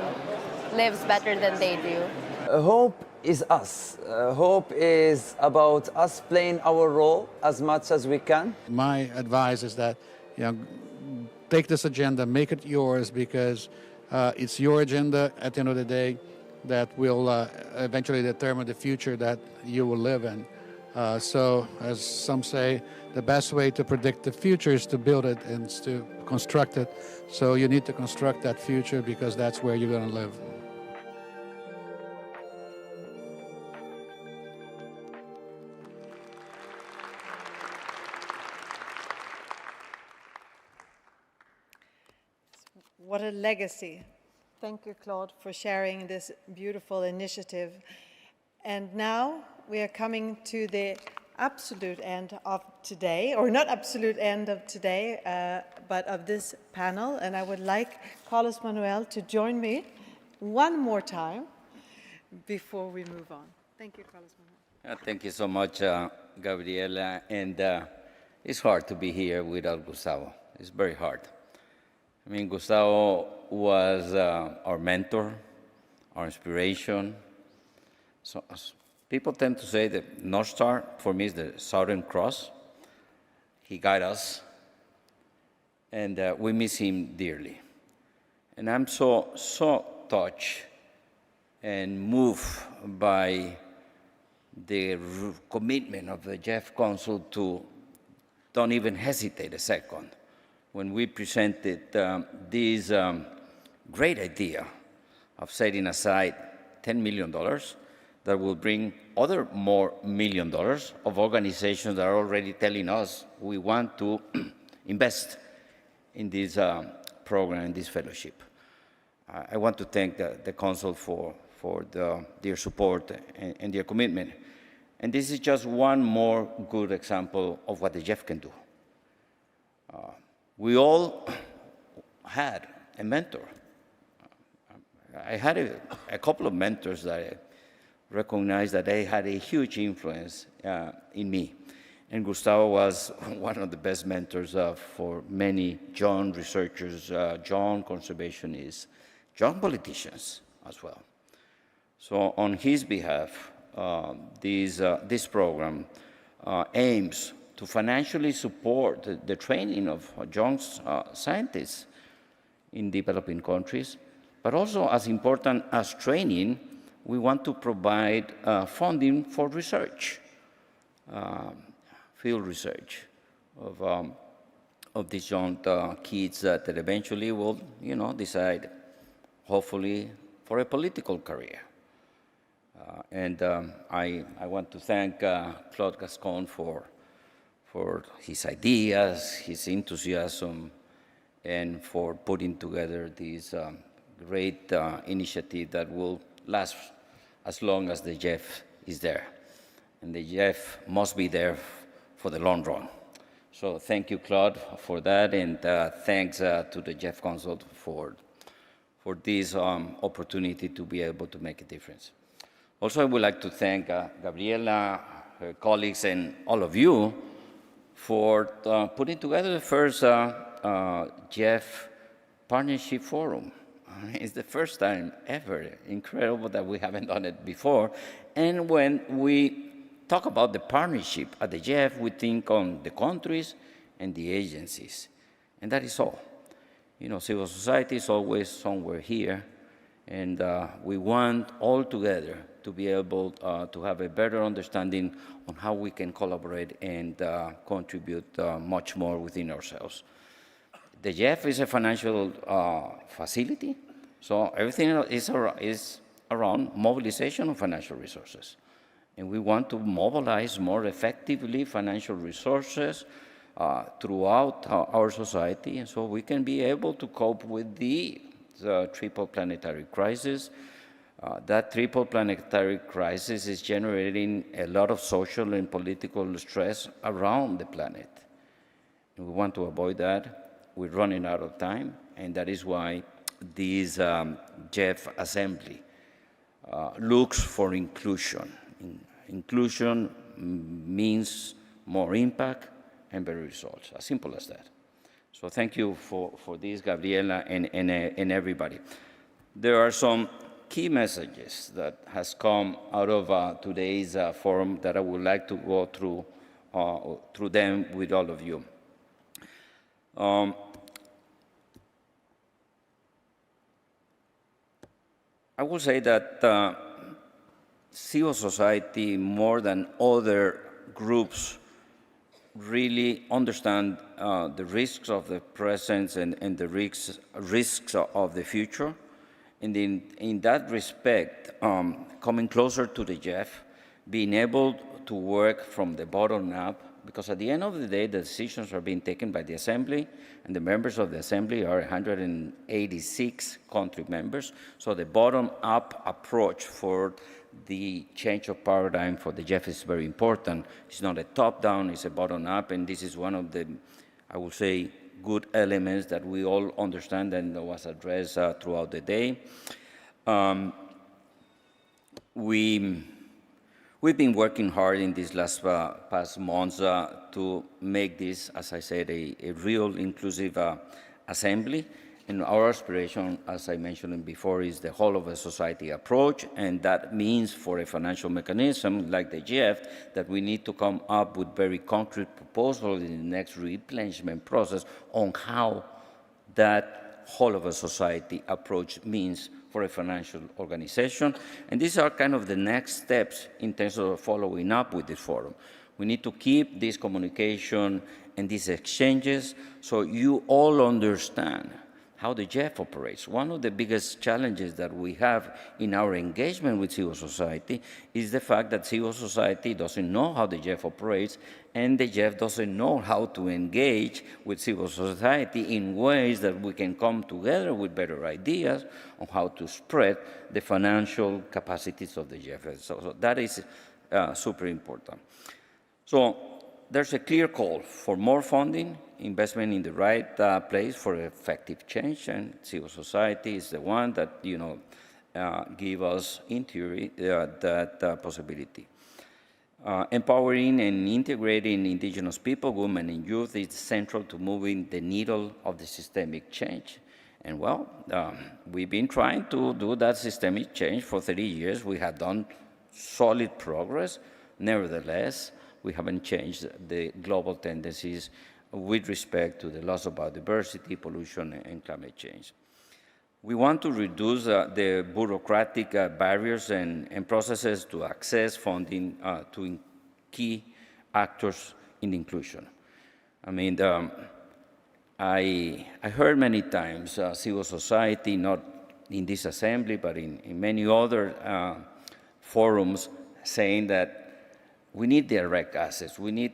lives better than they do. Hope is us. Hope is about us playing our role as much as we can. My advice is that, take this agenda, make it yours, because it's your agenda at the end of the day that will eventually determine the future that you will live in. So, as some say, the best way to predict the future is to build it and to construct it. So you need to construct that future because that's where you're going to live. What a legacy. Thank you, Claude, for sharing this beautiful initiative. And now we are coming to the absolute end of today, or not absolute end of today, but of this panel. And I would like Carlos Manuel to join me one more time before we move on. Thank you, Carlos Manuel. Thank you so much, Gabriela. And it's hard to be here without Gustavo. It's very hard. I mean, Gustavo was our mentor, our inspiration. So people tend to say that North Star, for me, is the Southern Cross. He guided us, and we miss him dearly. And I'm so touched and moved by the commitment of the GEF Council to don't even hesitate a second when we presented this great idea of setting aside $10 million that will bring other more $1 million of organizations that are already telling us we want to invest in this program, this fellowship. I want to thank the Council for their support and their commitment. And this is just one more good example of what the GEF can do. We all had a mentor. I had a couple of mentors that I recognized that they had a huge influence in me. And Gustavo was one of the best mentors for many young researchers, young conservationists, young politicians as well. So on his behalf, this program aims to financially support the training of young scientists in developing countries, but also as important as training, we want to provide funding for research, field research of these young kids that eventually will, decide, hopefully, for a political career. And I want to thank Claude Gascon for his ideas, his enthusiasm, and for putting together this great initiative that will last as long as the GEF is there. And the GEF must be there for the long run. So thank you, Claude, for that, and thanks to the GEF Council for this opportunity to be able to make a difference. Also, I would like to thank Gabriela, her colleagues, and all of you for putting together the first GEF Partnership Forum. It's the first time ever. Incredible that we haven't done it before. And when we talk about the partnership at the GEF, we think on the countries and the agencies. And that is all. Civil society is always somewhere here. And we want all together to be able to have a better understanding on how we can collaborate and contribute much more within ourselves. The GEF is a financial facility, so everything is around mobilization of financial resources. And we want to mobilize more effectively financial resources throughout our society, and so we can be able to cope with the triple planetary crisis. That triple planetary crisis is generating a lot of social and political stress around the planet. And we want to avoid that. We're running out of time, and that is why this GEF Assembly looks for inclusion. Inclusion means more impact and better results, as simple as that. So thank you for this, Gabriela, and everybody. There are some key messages that has come out of today's forum that I would like to go through them with all of you. I will say that civil society, more than other groups, really understand the risks of the present and the risks of the future. And in that respect, coming closer to the GEF, being able to work from the bottom up, because at the end of the day, the decisions are being taken by the Assembly, and the members of the Assembly are 186 country members. So the bottom-up approach for the change of paradigm for the GEF is very important. It's not a top-down, it's a bottom-up, and this is one of the, I would say, good elements that we all understand and was addressed throughout the day. We've been working hard in these past months to make this, as I said, a real inclusive assembly. And our aspiration, as I mentioned before, is the whole of a society approach, and that means for a financial mechanism like the GEF that we need to come up with very concrete proposals in the next replenishment process on how that whole of a society approach means for a financial organization. And these are kind of the next steps in terms of following up with this forum. We need to keep this communication and these exchanges so you all understand how the GEF operates. One of the biggest challenges that we have in our engagement with civil society is the fact that civil society doesn't know how the GEF operates, and the GEF doesn't know how to engage with civil society in ways that we can come together with better ideas on how to spread the financial capacities of the GEF. So that is super important. So there's a clear call for more funding, investment in the right place for effective change, and civil society is the one that, give us, in theory, that possibility. Empowering and integrating indigenous people, women, and youth is central to moving the needle of the systemic change. And well, we've been trying to do that systemic change for 30 years. We have done solid progress. Nevertheless, we haven't changed the global tendencies with respect to the loss of biodiversity, pollution, and climate change. We want to reduce the bureaucratic barriers and processes to access funding to key actors in inclusion. I mean, I heard many times civil society, not in this assembly, but in many other forums, saying that we need direct access, we need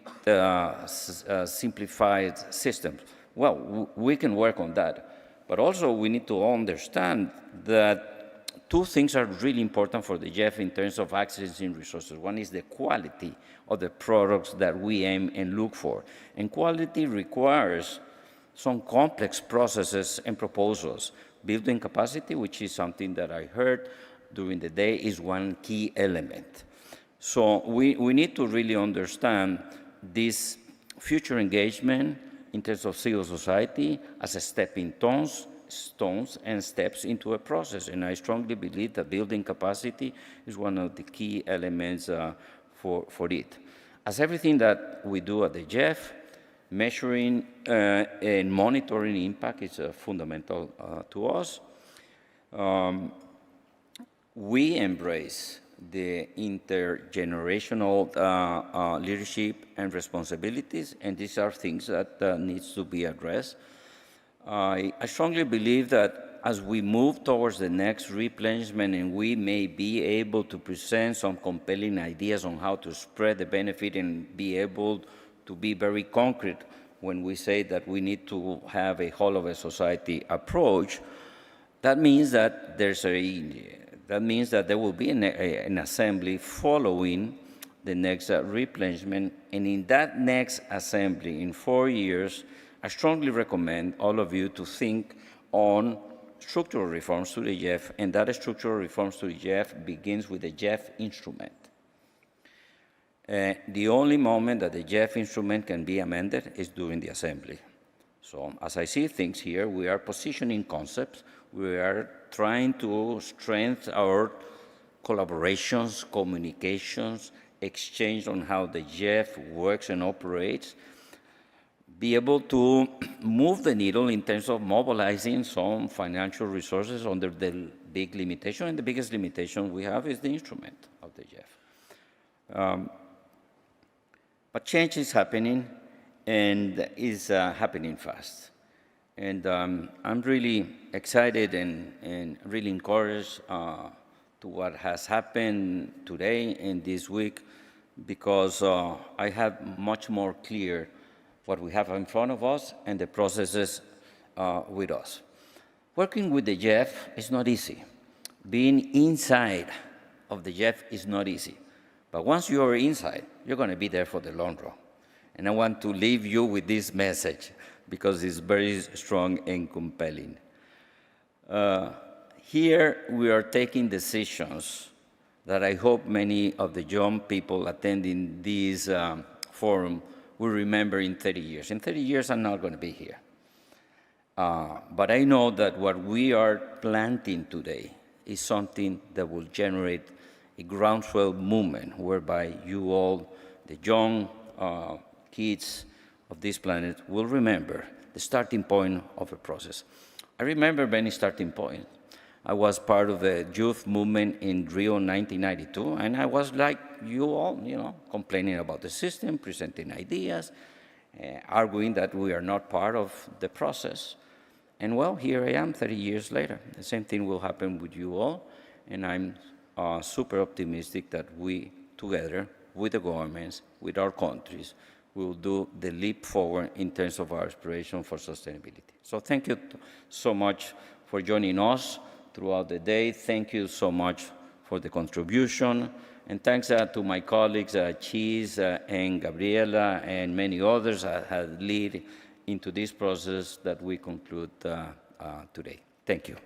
simplified systems. Well, we can work on that. But also we need to understand that two things are really important for the GEF in terms of accessing resources. One is the quality of the products that we aim and look for. And quality requires some complex processes and proposals. Building capacity, which is something that I heard during the day, is one key element. So we need to really understand this future engagement in terms of civil society as a stepping stones and steps into a process. And I strongly believe that building capacity is one of the key elements for it. As everything that we do at the GEF, measuring and monitoring impact is fundamental to us. We embrace the intergenerational leadership and responsibilities, and these are things that needs to be addressed. I strongly believe that as we move towards the next replenishment and we may be able to present some compelling ideas on how to spread the benefit and be able to be very concrete when we say that we need to have a whole of a society approach, that means that there will be an assembly following the next replenishment. And in that next assembly, in 4 years, I strongly recommend all of you to think on structural reforms to the GEF, and that structural reforms to the GEF begins with the GEF instrument. The only moment that the GEF instrument can be amended is during the assembly. So as I see things here, we are positioning concepts, we are trying to strengthen our collaborations, communications, exchange on how the GEF works and operates, be able to move the needle in terms of mobilizing some financial resources under the big limitation, and the biggest limitation we have is the instrument of the GEF. But change is happening, and is happening fast. And I'm really excited and really encouraged to what has happened today and this week, because I have much more clear what we have in front of us and the processes with us. Working with the GEF is not easy. Being inside of the GEF is not easy. But once you are inside, you're going to be there for the long run. And I want to leave you with this message because it's very strong and compelling. Here we are taking decisions that I hope many of the young people attending this forum will remember in 30 years. In 30 years, I'm not going to be here. But I know that what we are planting today is something that will generate a groundswell movement whereby you all, the young kids of this planet, will remember the starting point of a process. I remember many starting points. I was part of the youth movement in Rio 1992, and I was like you all, complaining about the system, presenting ideas, arguing that we are not part of the process. And well, here I am 30 years later. The same thing will happen with you all, and I'm super optimistic that we, together, with the governments, with our countries, will do the leap forward in terms of our aspiration for sustainability. So thank you so much for joining us throughout the day. Thank you so much for the contribution. And thanks to my colleagues, Cheese and Gabriela and many others that have led into this process that we conclude today. Thank you.